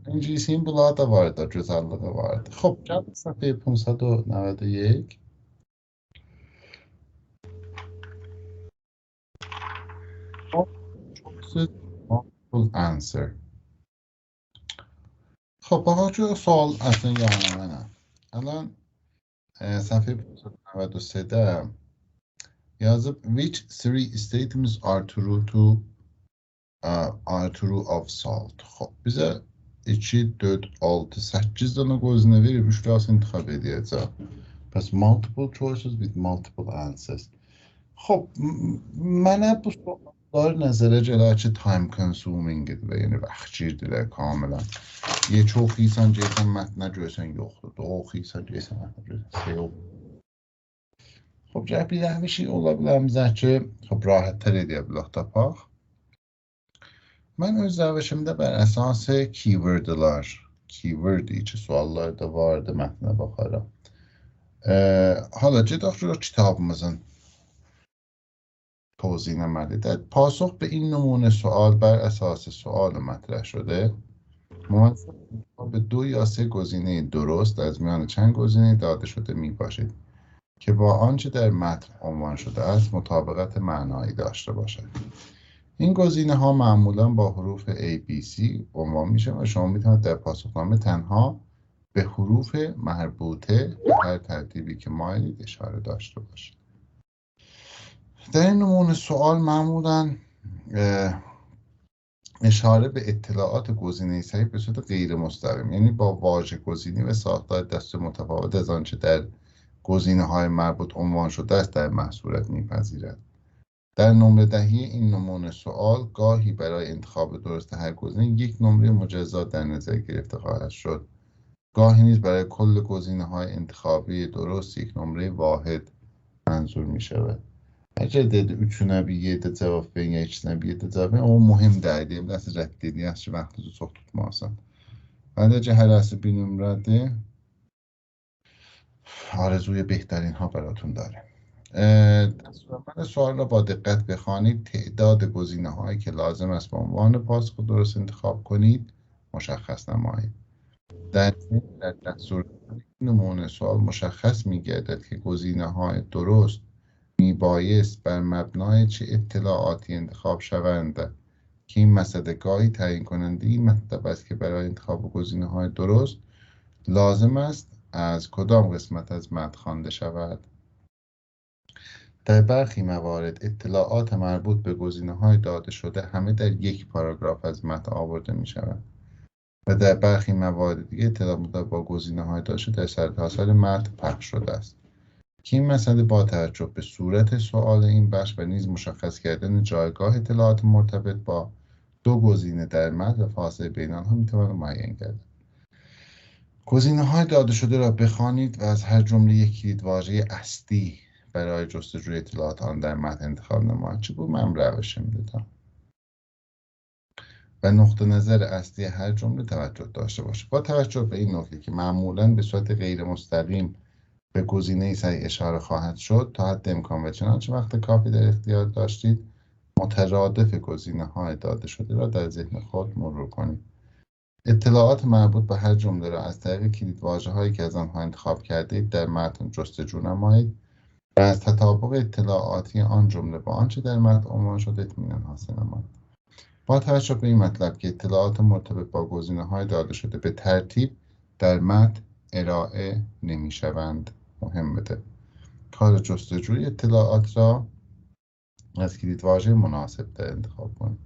İngilisiyin bunlar da var da, gözəlliği vardı. Xoş, gəl səhifə 591. Choices, multiple answer. خب آقا سوال اصلا یعنی منه الان صفحه 593'de yazıp which three statements are true of salt. خب bize 2, 4, 6, 8 tane gözüne verip 3 tanesini intikab edeceğim. Pes multiple choices with multiple answers. خب mənə bu suallar nəzərə gələr ki, time consuming-dir və yəni vaxtgirdirlər kamilən. Yek oxuysan, gəlsən mətnə görsən yoxdur. Da oxuysan, gəlsən mətnə görsən yoxdur. Xub, gəl bir dənə bir şey ola biləmizə ki, xub, rahatlar edə bilək tapaq. Mən öz rəvişimdə bər əsas keywordlar, keyword-i ki, suallar da vardı, mətnə baxarım. Hala, gedək kitabımızın توضیح نمده. پاسخ به این نمونه سوال بر اساس سوال مطرح شده مناسب به 2 یا 3 گزینه درست از میان چند گزینه داده شده می باشید که با آنچه در متن عنوان شده است مطابقت معنایی داشته باشد. این گزینه ها معمولا با حروف A, B, C عنوان میشه و شما میتونید در پاسخنامه تنها به حروف مربوطه به هر ترتیبی که مایلید اشاره داشته باشید. در این نمونه سوال معمولا اشاره به اطلاعات گزینه صحیح به صورت غیر مستقیم، یعنی با واژه گزینی و ساختار دست متفاوت از آنچه در گزینه های مربوط عنوان شده است در محصولات میپذیرد. در نمره دهی این نمونه سوال گاهی برای انتخاب درست هر گزینه یک نمره مجزا در نظر گرفته خواهد شد. گاهی نیز برای کل گزینه های انتخابی درست یک نمره واحد منظور می شود. Əgər dedi 3-ünə bir 7 cavab verin, ya 2-sinə bir 7 cavab verin, o mühüm deyil. Nəsə rədd edin, ki, vaxtınızı çox tutmasın. Əgər hərəsi bir nömrədir, arzuya بهترین ها براتون داریم. دستورالعمل سوال را با دقت بخوانید. تعداد گزینه‌هایی که لازم است به عنوان پاسخ درست انتخاب کنید مشخص نمایید. در ضمن در دستورالعمل نمونه سوال مشخص می‌گردد که گزینه‌های درست میبایست بر مبنای چه اطلاعاتی انتخاب شوند که این مسئله گاهی تعیین کننده این مطلب است که برای انتخاب گزینه‌های درست لازم است از کدام قسمت از متن خوانده شود. در برخی موارد اطلاعات مربوط به گزینه‌های داده شده همه در یک پاراگراف از متن آورده می‌شوند و در برخی موارد دیگر اطلاعات با گزینه‌های داده شده در سرتاسر متن پخش شده است که این مسئله با توجه به صورت سوال این بخش و نیز مشخص کردن جایگاه اطلاعات مرتبط با دو گزینه در متن و فاصله بین آنها می‌تواند معین گردد. گزینه‌های داده شده را بخوانید و از هر جمله یک کلیدواژه اصلی برای جستجوی اطلاعات آن در متن انتخاب نمایید. چه بود من روش میدادم و نقطه نظر اصلی هر جمله توجه داشته باشه. با توجه به این نکته که معمولاً به صورت غیر مستقیم به گزینه سعی اشاره خواهد شد، تا حد امکان و چنانچه وقت کافی در اختیار داشتید مترادف گزینه‌های داده شده را در ذهن خود مرور کنید. اطلاعات مربوط به هر جمله را از طریق کلیدواژه‌هایی که از آنها انتخاب کردید در متن جستجو نمایید و از تطابق اطلاعاتی آن جمله با آنچه در متن عنوان شده اطمینان حاصل نمایید. با توجه به این مطلب که اطلاعات مرتبط با گزینه‌های داده شده به ترتیب در متن ارائه نمی‌شوند، مهم بده. کار جستجوی اطلاعات را از کلیدواژه مناسب در انتخاب کنید.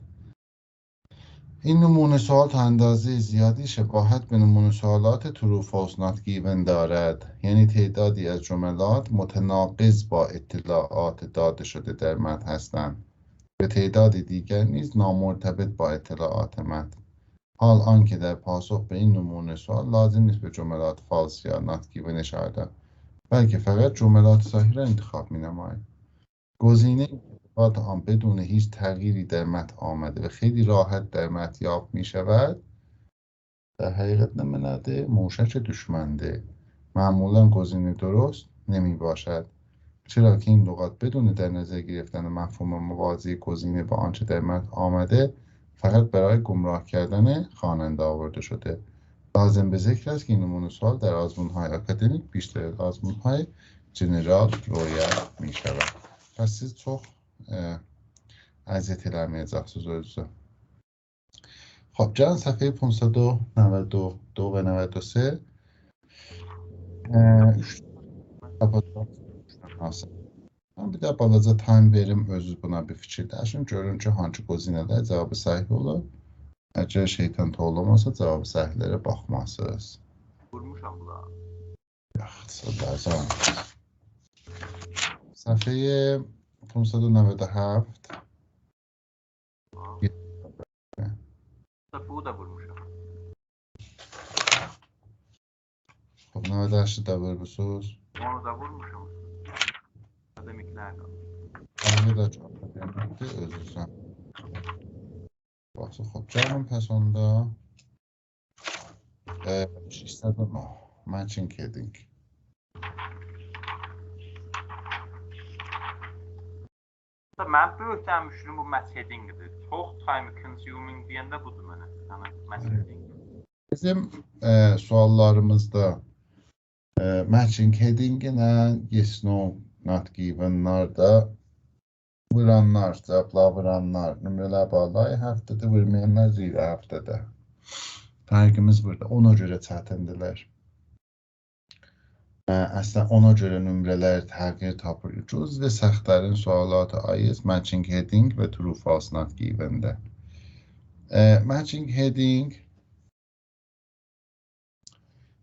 این نمونه سوال تا اندازه زیادی شباهت به نمونه سوالات true false not given دارد، یعنی تعدادی از جملات متناقض با اطلاعات داده شده در متن هستند و تعداد دیگر نیز نامرتبط با اطلاعات متن. حال آنکه در پاسخ به این نمونه سوال لازم نیست به جملات false یا not given اشاره دهید، بلکه فقط جملات صحیح را انتخاب می‌نمایید. گزینه اطلاعات آن بدون هیچ تغییری در متن آمده و خیلی راحت در متن یافت می شود در حقیقت نمونده موشش دشمنده معمولا گزینه درست نمی باشد، چرا که این لغات بدون در نظر گرفتن مفهوم موازی گزینه با آنچه در متن آمده فقط برای گمراه کردن خواننده آورده شده. لازم به ذکر است که این نمونه سوال در آزمون‌های آکادمیک بیشتر از آزمون‌های جنرال رویت می شود. پس siz çox əziyyət eləməyəcəksiniz. خب gəlin səhifəyə 592 və 93 mən bir də balaca time verim, özünüz buna bir fikirləşin, görün ki, hansı qozinələr cavabı səhih olur. Əgər şeytan toğlamasa cavabı səhihlərə baxmasınız. Vurmuşam bula. Yaxşı, bəzən. Səhifəyə 597 Bu da vurmuşam. خب 98 da vurmuşsunuz. Onu da vurmuşam. Akademiklerle. Bende de çok önemli özürsen. Baxın, خب gəlin pəs onda 609 matching heading. Mən böyükləmişdim bu match heading-dir. Çox time consuming deyəndə budur mənə. Yəni match heading. Bizim suallarımızda matching heading ilə yes no not given'lar da vuranlar, cevaplar vuranlar, nömrələr bağlı həftədə, vurmayanlar zirə həftədə. Fərqimiz burada. Ona görə çətindirlər. Əslən ona görə nömrələr təğyir tapır. Cüz və səxtlərin sualatı ayız matching heading və true false not given-də. Matching heading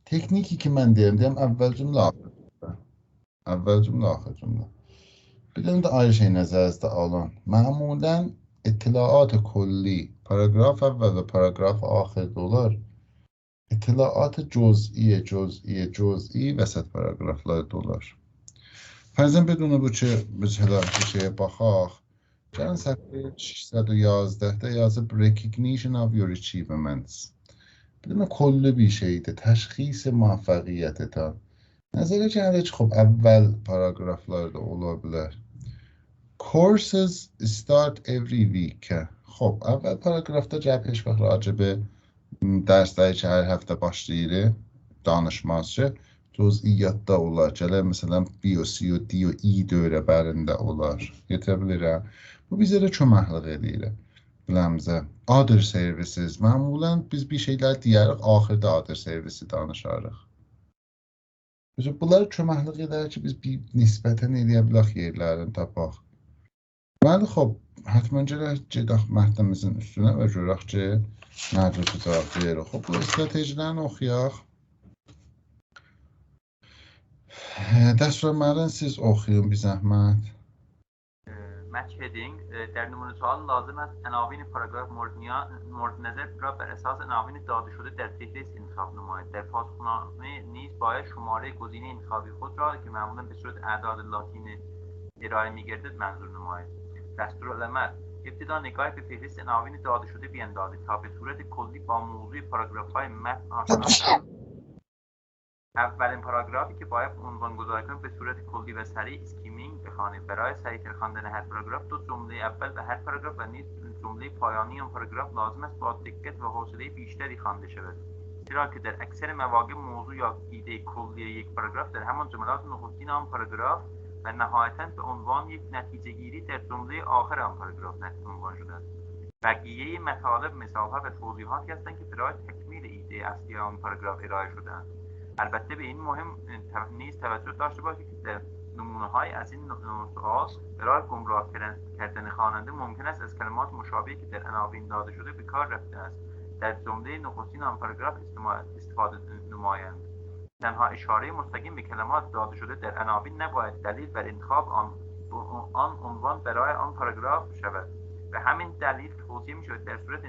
tekniki ki mən deyəm əvvəl cümlə, axır cümlə. Əvvəl cümlə, axır cümlə. Bir də ayrı şey nəzərinizdə alın. Məmulən اطلاعات کلی پاراگراف اول و پاراگراف آخر دولار اطلاعات جزئی وسط پاراگرافlar dolar. Fərzən بدون bu ki, biz hələ bir şeyə baxaq. Gəlin səhifə 611-də yazıb recognition of your achievements. بدون کلی bir şeydir. Təşxis muvaffəqiyyətdən. Nəzərə gəlir ki, xop əvvəl paraqraflarda ola bilər. Courses start every week. خب اول پاراگرافda gəlib heç vaxt راجع به dərsləri ki, hər həftə başlayır danışmaz ki, cüz'iyyatda olar. Gələr məsələn B o C o D o E dövrəbərində olar. Yetirə bilirəm. Bu bizə də köməklik edir. Biləmizə. Other services. Məmulən biz bir şeylər deyərik, axırda other servisi danışarıq. Bunlar köməklik edər ki, biz bir nisbətən eləyə bilək yerlərini tapaq. Bəli, xop, həttəmən gedək mətnimizin üstünə və görək ki, nə cür cavab veririk. Xop, bu stratejilərini oxuyaq. Dəsturalların siz oxuyun bir zəhmət. match heading در نمونه سوال لازم است عناوین پاراگراف مورد نظر را بر اساس عناوین داده شده در فهرست انتخاب نمایید. در پاسخنامه نیز باید شماره گزینه انتخابی خود را که معمولا به صورت اعداد لاتین ارائه می‌گردد منظور نمایید. دستورالعمل ابتدا نگاهی به فهرست عناوین داده شده بیندازید تا به صورت کلی با موضوع پاراگراف‌های متن آشنا شوید. اولین پاراگرافی که باید عنوان گذاری کنید به صورت کلی و سریع اسکیمینگ بخوانید. برای سریعتر خواندن هر پاراگراف دو جمله اول و هر پاراگراف و نیز جمله پایانی آن پاراگراف لازم است با دقت و حوصله بیشتری خوانده شود، چرا که در اکثر مواقع موضوع یا ایده کلی یک پاراگراف در همان جملات نخستین آن پاراگراف و نهایتاً به عنوان یک نتیجه گیری در جمله آخر آن پاراگراف عنوان شده است. بقیه مطالب مثال‌ها و توضیحاتی هستند که برای تکمیل ایده اصلی آن پاراگراف ارائه شده‌اند. البته به این مهم نیز توجه داشته باشید که در نمونه‌های از این نوع سوال برای گمراه کردن خواننده ممکن است از کلمات مشابهی که در عناوین داده شده به کار رفته است در جمله نخستین آن پاراگراف استفاده نمایند. تنها اشاره مستقیم به کلمات داده شده در عناوین نباید دلیل بر انتخاب آن عنوان برای آن پاراگراف شود. به همین دلیل توصیه می‌شود در صورت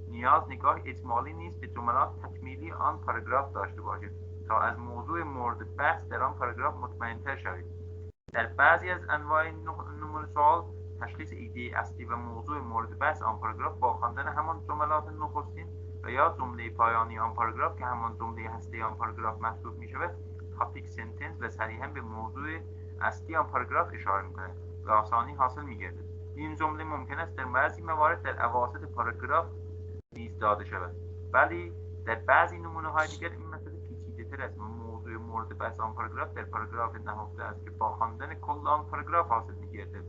نیاز نگاه اجمالی نیز به جملات تکمیلی آن پاراگراف داشته باشید تا از موضوع مورد بحث در آن پاراگراف مطمئن‌تر شوید. در بعضی از انواع نمونه سوال تشخیص ایده اصلی و موضوع مورد بحث آن پاراگراف با خواندن همان جملات نخستین و یا جمله پایانی آن پاراگراف که همان جمله هسته آن پاراگراف محسوب می‌شود تاپیک سنتنس و صریحاً به موضوع اصلی آن پاراگراف اشاره می‌کند و آسانی حاصل می‌گردد. این جمله ممکن است در بعضی موارد در اواسط پاراگراف نیز داده شود، ولی در بعضی نمونه‌های دیگر این مسئله پیچیده‌تر است و موضوع مورد بحث آن پاراگراف در پاراگراف نهفته است که با خواندن کل آن پاراگراف حاصل می‌گردد.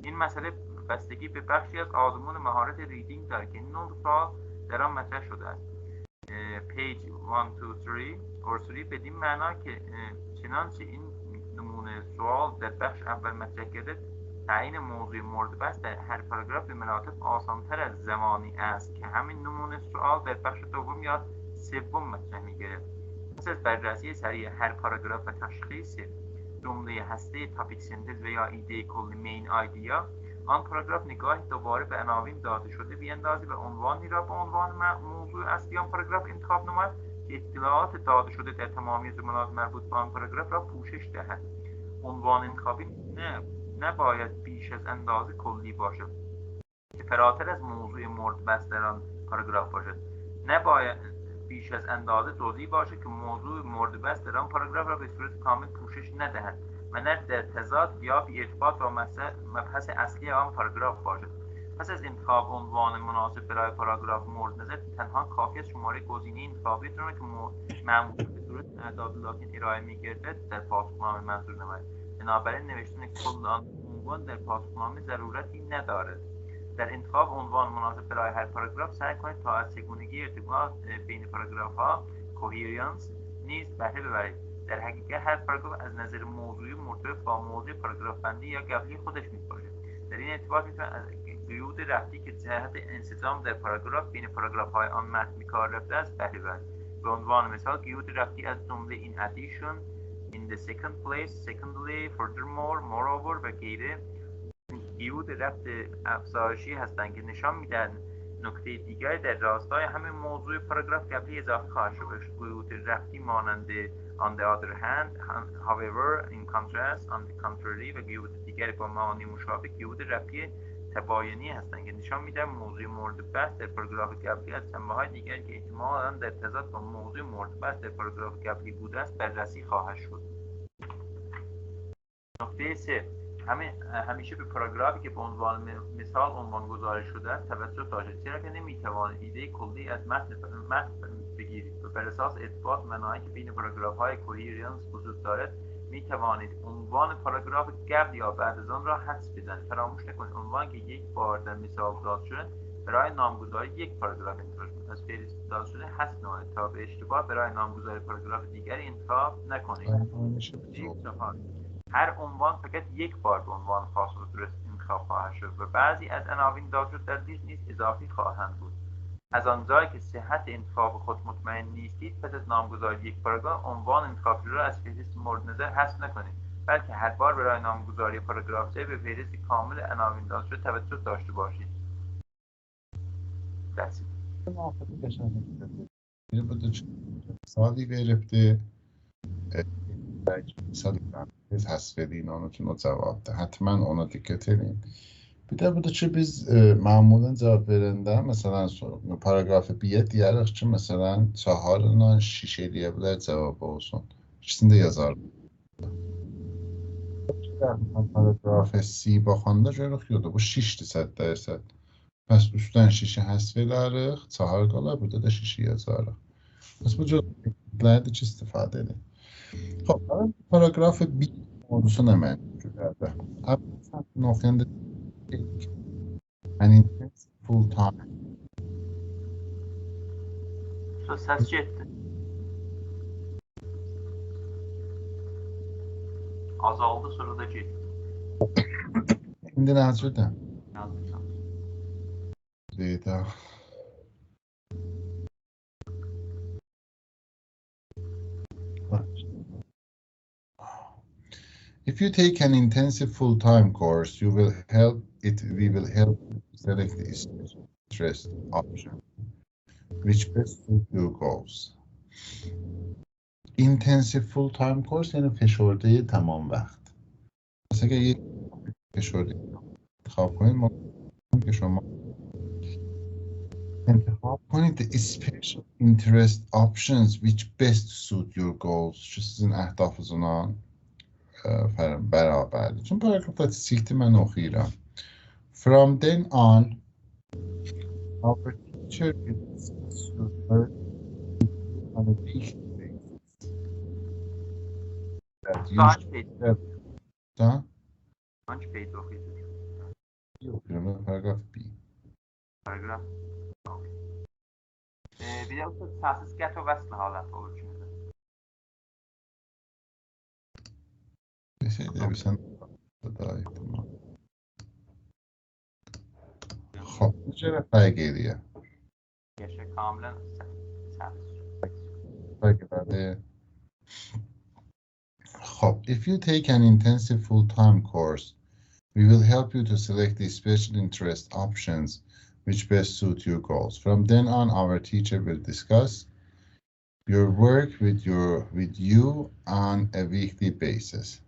این مسئله بستگی به بخشی از آزمون مهارت ریدینگ دارد که این نوع سوال در آن مطرح شده است. پیج 1 2 3 اور 3 بدین معنا که چنانچه این نمونه سوال در بخش اول مطرح گردد تعیین موضوع مورد بحث در هر پاراگراف به مراتب آسان‌تر از زمانی است که همین نمونه سوال در بخش دوم یا سوم مطرح می‌گردد. پس از بررسی سریع هر پاراگراف و تشخیص جمله هسته تاپیک سنتنس و یا ایده کلی مین آیدیا آن پاراگراف نگاهی دوباره به عناوین داده شده بیندازید و عنوانی را به عنوان موضوع اصلی آن پاراگراف انتخاب نمایید که اطلاعات داده شده در تمامی جملات مربوط به آن پاراگراف را پوشش دهد. عنوان انتخابی نباید بیش از اندازه کلی باشد که فراتر از موضوع مورد بحث در آن پاراگراف باشد. نباید بیش از اندازه جزئی باشد که موضوع مورد بحث در آن پاراگراف را به صورت کامل پوشش ندهد و نه در تضاد یا بی ارتباط با مبحث اصلی آن پاراگراف باشد. پس از انتخاب عنوان مناسب برای پاراگراف مورد نظر تنها کافی است شماره گزینه انتخابیتون را که معمولا به صورت اعداد لاتین ارائه می‌گردد در پاسخنامه منظور نمایید. بنابراین نوشتن کل آن عنوان در پاسخنامه ضرورتی ندارد. در انتخاب عنوان مناسب برای هر پاراگراف سعی کنید تا از چگونگی ارتباط بین پاراگراف‌ها کوهرنس نیز بهره ببرید. در حقیقت هر پاراگراف از نظر موضوعی مرتبط با موضوع پاراگراف بندی یا قبلی خودش میباشد. در این ارتباط میتوانید از قیود رفتی که جهت انسجام در پاراگراف بین پاراگراف‌های آن متن به کار رفته است بهره ببرید. به عنوان مثال قیود رفتی از جمله in addition in the second place secondly furthermore moreover و غیره قیود رفت افزایشی هستند که نشان میدهند نکته دیگری در راستای همین موضوع پاراگراف قبلی اضافه خواهد شد. قیود رفتی مانند on the other hand, however, in contrast, on the contrary و قیود دیگری با معانی مشابه قیود رفتی تباینی هستند که نشان میدهند موضوع مورد بحث در پاراگراف قبلی از جنبه‌های دیگری که احتمالاً در تضاد با موضوع مورد بحث در پاراگراف قبلی بوده است بررسی خواهد شد. نکته سه همیشه به پاراگرافی که به عنوان مثال عنوان گذاری شده است توجه داشته، چرا که نمیتوانید ایده کلی از متن بگیرید و بر اساس اثبات مناهی که بین پاراگراف های کوهرنس وجود دارد میتوانید عنوان پاراگراف قبل یا بعد از آن را حدس بزنید. فراموش نکنید عنوانی که یک بار در مثال داده شده برای نامگذاری یک پاراگراف انتخاب کنید. از فهرست داده شده حذف نمایید تا به اشتباه برای نامگذاری پاراگراف دیگری انتخاب نکنید. میشه به یک تو صفحه هر عنوان فقط یک بار به عنوان خاص و درست انتخاب خواهد شد و بعضی از عناوین داده در لیست نیز اضافی خواهند بود. از آنجایی که صحت انتخاب خود مطمئن نیستید، پس از نامگذاری یک پاراگراف عنوان انتخاب شده را از فهرست مورد نظر حذف نکنید، بلکه هر بار برای نامگذاری پاراگراف جای به فهرست کامل عناوین داده شده توجه داشته باشید. That's it. موافقی قشنگی کرده. میره بوده چه سالی گرفته مثال biz hasbedin onutun o cevapta. Hatmen ona dikkat edin. Bir de burada çünkü biz معمولا cevap verende mesela paragrafı bir diğer için mesela çaharla şişe diyebilir cevap olsun. İkisini de yazar. Paragraf C baxanda görürük yoxdur. Bu 6-dir 100%. Bəs üstdən şişə həsv edərik, çahar qalar, burada da şişə yazarıq. Bəs bu cür tekniklərdir ki, istifadə edin. خب پاراگراف B موضوع منفی کرده. اول نقطه take an intense full time. Ses getdi. Azaldı, sonra da getdi. İndi necədir? Yazmışam. Zeyda. If you take an intensive full-time course, we will help you select the interest option, which best suit your goals. Intensive full-time course یعنی فشرده تمام وقت. مثلا اگه یک فشرده انتخاب کنید ممکنه که شما انتخاب کنید the special interest options which best suit your goals که sizin اهدافتون برابرdir. چون paragrafda silti mən oxuyuram. From then on, our teacher will discuss your work on a weekly basis. That you Hangi should page? da Hangi page oxuyursunuz? oxuyuram, paragraf B. Paragraf. Bir də o səssiz qət və vəsl halət olur çünki. Bir şey demişsən daha ehtimal. خب چرا فرق ediyor? Yaşa kamilən səssiz. فرق بده. خب if you take an intensive full-time course, we will help you to select the special interest options which best suit your goals. From then on, our teacher will discuss your work with you on a weekly basis.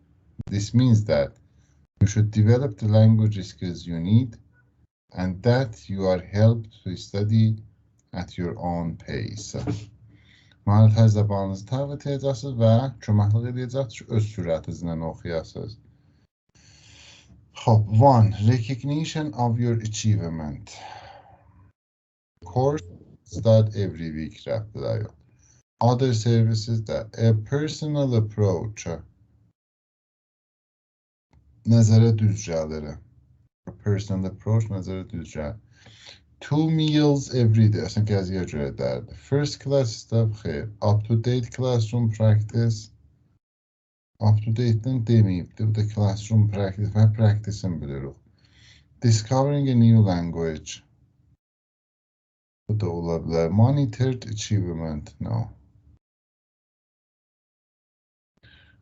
This means that you should develop the language skills you need and that you are helped to study at your own pace. مهارت زبانınızı təqviz edəcəksiniz və köməklik edəcək ki, öz sürətinizlə oxuyasınız. خب 1. Recognition of your achievement. Course start every week rəbdələr. Other services that a personal approach nəzərə düz gəlir. A personal approach nəzərə düz gəlir. 2 meals every day. Aslında gəziyə görə dərdir. First class stuff xeyr. Up to date classroom practice. Up to date'dən deməyibdir. Bu da classroom practice və practice-in bilirik. Discovering a new language. Bu da ola bilər. Monitored achievement. No.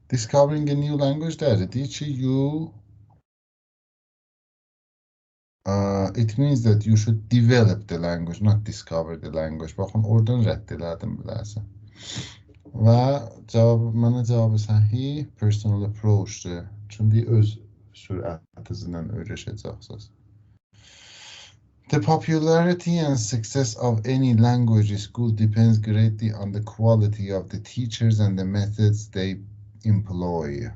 Discovering a new language dərdir. Deyir ki, it means that you should develop the language, not discover the language. Baxın, oradan rədd elədim bilərsən. Və mənə cavabı səhih personal approach-dur. Çünki öz sürətinizlə öyrəşəcəksiniz. The popularity and success of any language school depends greatly on the quality of the teachers and the methods they employ.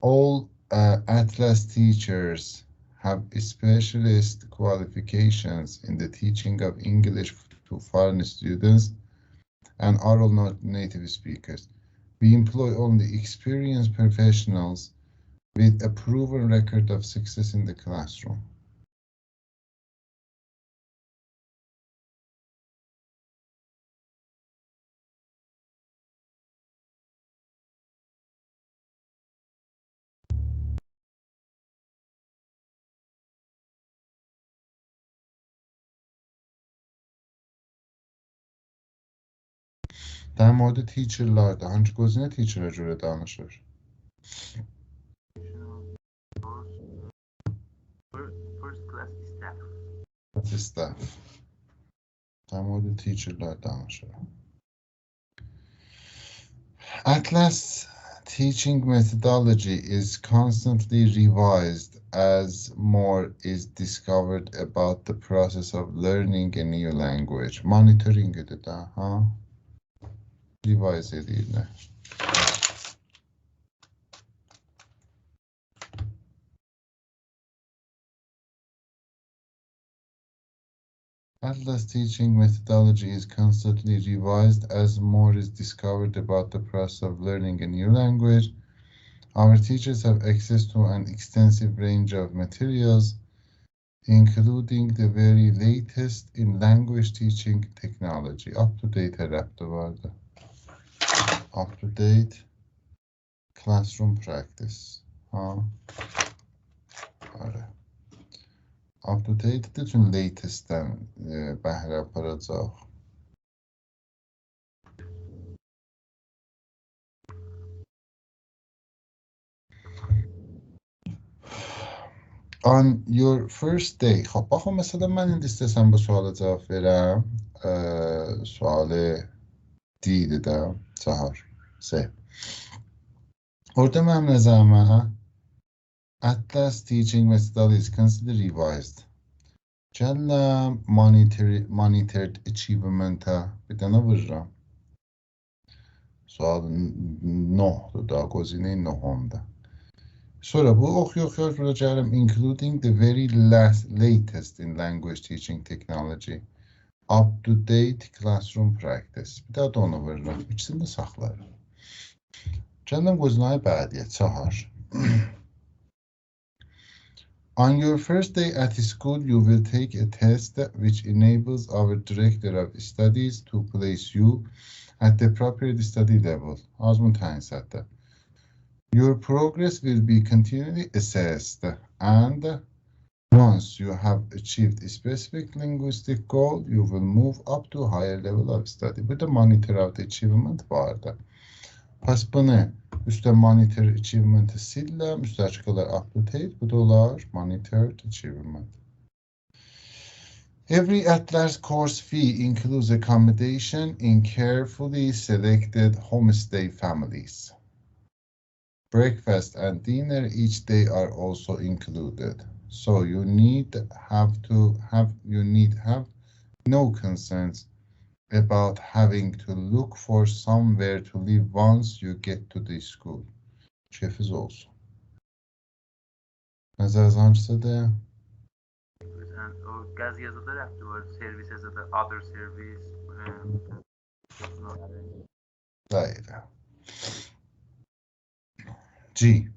All Atlas teachers have specialist qualifications in the teaching of English to foreign students and oral native speakers. We employ only experienced professionals with a proven record of success in the classroom. در مورد teacherlarda hangi گزینه teacher جوره danışır? First class staff. Staff. در مورد teacherlar danışır. Atlas teaching methodology is constantly revised as more is discovered about the process of learning a new language. Monitoring ده ها revise edildi. Atlas teaching methodology is constantly revised as more is discovered about the process of learning a new language. Our teachers have access to an extensive range of materials, including the very latest in language teaching technology. Up-to-date رفته vardı. Up-to-date classroom practice. Ha, آره. Up-to-date de چون latest'ten بهره aparacaq. On your first day خب بخوام مثلا من این لیستم به سوال جواب برم سوال دی dedim Sahar C. Orada mənim nəzərimə Atlas teaching methodology is constantly revised. Gələm monitored achievement-a bir dənə vururam. Sual 9-dur da, qozinə 9-da. Sonra bu oxuya-oxuya burada gəlirəm including the very latest in language teaching technology. Up-to-date classroom practice. Bir daha da onu vururam. İkisini də saxlarım. Gələm qozinəyə bədiyyət, 4. On your first day at school, you will take a test which enables our director of studies to place you at the appropriate study level. Azmun təyin sətdə. Your progress will be continually assessed, and once you have achieved a specific linguistic goal, you will move up to a higher level of study. Burada monitor of achievement vardı. Pes bunu üstə monitor achievement'ı siləm, üstəki kadar up-to-date, bu da olar monitored achievement. Every Atlas course fee includes accommodation in carefully selected homestay families. Breakfast and dinner each day are also included, so you need have no concerns about having to look for somewhere to live once you get to the school. Şefiz olsun. Nəzər hansıdır? And o gaz yazıda rəfti var, servis yazıda, other service. Dairə. G.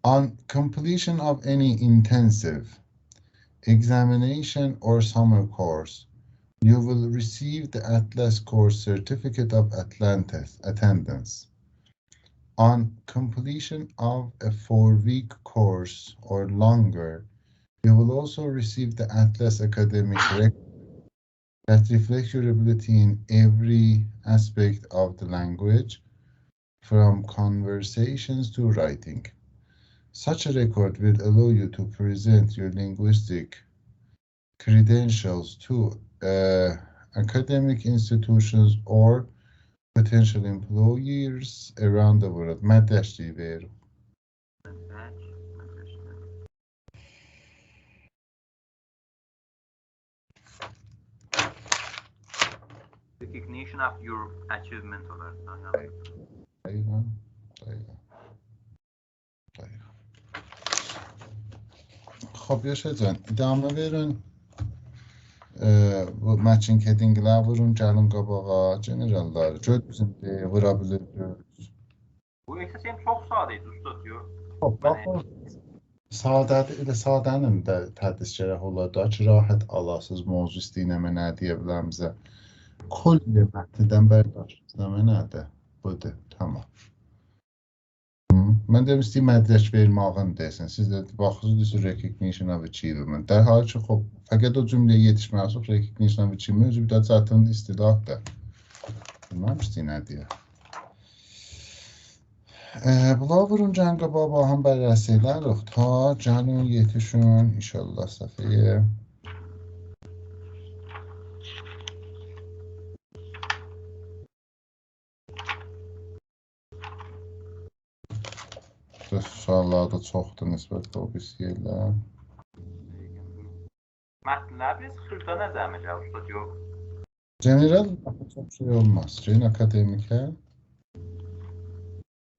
On completion of any intensive examination or summer course, you will receive the Atlas course certificate of attendance. On completion of a 4-week course or longer, you will also receive the Atlas academic record that reflects your ability in every aspect of the language, from conversations to writing. Such a record will allow you to present your linguistic credentials to academic institutions or potential employers around the world. Məddəşliyi verir. Recognition of your achievement olar. Dəqiqən. Xop, Yaşarcan, idamə verin. Bu matching headinglər vurun, gəlin qabağa, generallar. Göz bizimdir, vura bilirsiniz. Bu eksesiyem çok sadeydi usta diyor. Xop, baxın. Sadədir, elə sadənin də tədris gərək olar da ki, rahat alasınız, mövzu istəyinəmə nə deyə biləm bizə. Kolye mətnidən bərdaşdırmə nədir? Budur, tamam. Mən də istəyim mədrək vermağın desin. Siz də baxırsınız recognition of achievement. در حالی ki, خب fəqət o cümləyə yetişməlisiniz, recognition of achievement özü bir də zaten istilahdır. Bilməm istəyir nə deyə. Bunlar vurun gəlin qabağa baxın bərrəsi edərik ta gəlin yetişin inşallah səfəyə. Suallar da çoxdur nisbətlə o biz yerlər. Mətnlər biz xırda nə zəhməcə usta diyor. General çox şey olmaz. Şeyin akademikə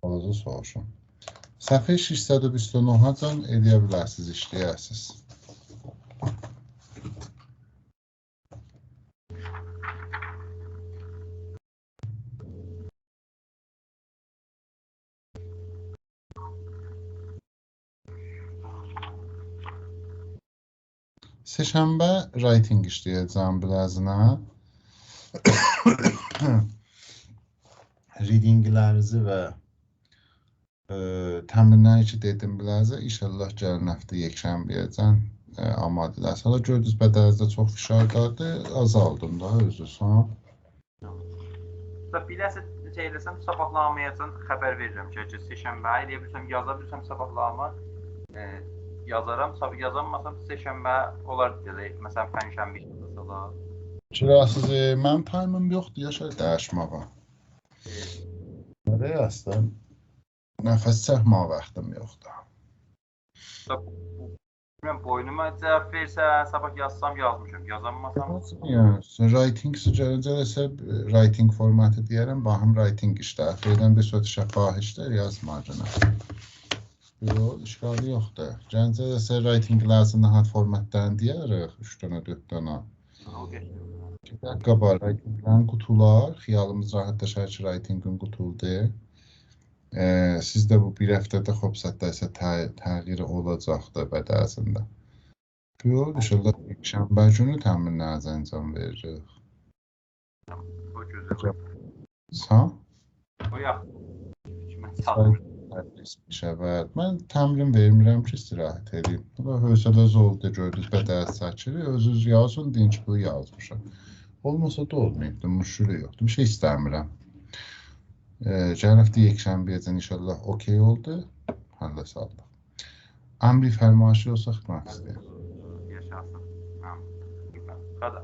balaca soruşun. Səhifə 629-can edə bilərsiniz, işləyərsiniz. Seşənbə writing işləyəcəm birazına. Readinglərinizi və təmrinləri ki dedim birazə, inşallah gələn həftə yekşənbəyəcən amadələr. Sonra gördünüz bədənizdə çox fişardadır, azaldım da özünüz. Biləsə şey eləsəm, sabahlanmayacan xəbər verirəm ki, seşənbə eləyə bilsəm, yaza bilsəm sabahlanma yazaram, yazanmasam seşənbə olar deyə, məsələn, pənşənbə işləsələr. Kirasız, mənim timim yoxdur, yaşar dəyişməyə. Nereye yazdım? Nəfəs çəkmək vaxtım yoxdur. Boynuma cevap versə, sabah yazsam yazmışım, yazanmasam. Writing gələcəksə writing formatı deyərəm, baxım writing işlər. Birdən bir söz şəfah işlər yazmacına. Yox, işğalı yoxdur. Gələcəksə writing lazım nəhət formatlarını deyərik, 3 dənə, 4 dənə. Bir dəqiqə var, writinglərin qutular, xiyalımız rahatlaşar ki, writingin qutuldur. Sizdə bu bir həftədə xop sətdəsə təğyiri olacaqdır bədəzində. Yox, inşallah şənbə günü təminlərinizi əncam veririk. O gözəl. Sağ? O yaxşı. Şəbət. Mən təmrin vermirəm ki, istirahət edeyim. Hövsələ zolda gördünüz, bədəz çəkiri. Özünüz yazın, deyin ki, bunu yazmışam. Olmasa da olmayıbdır, müşkülü yoxdur. Bir şey istəmirəm. Gələn həftə yekşənbəyəcən inşallah okey oldu. Həllə sağlıq. Əmri fərmayışı olsa xidmət istəyir. Yaşasın. Qada.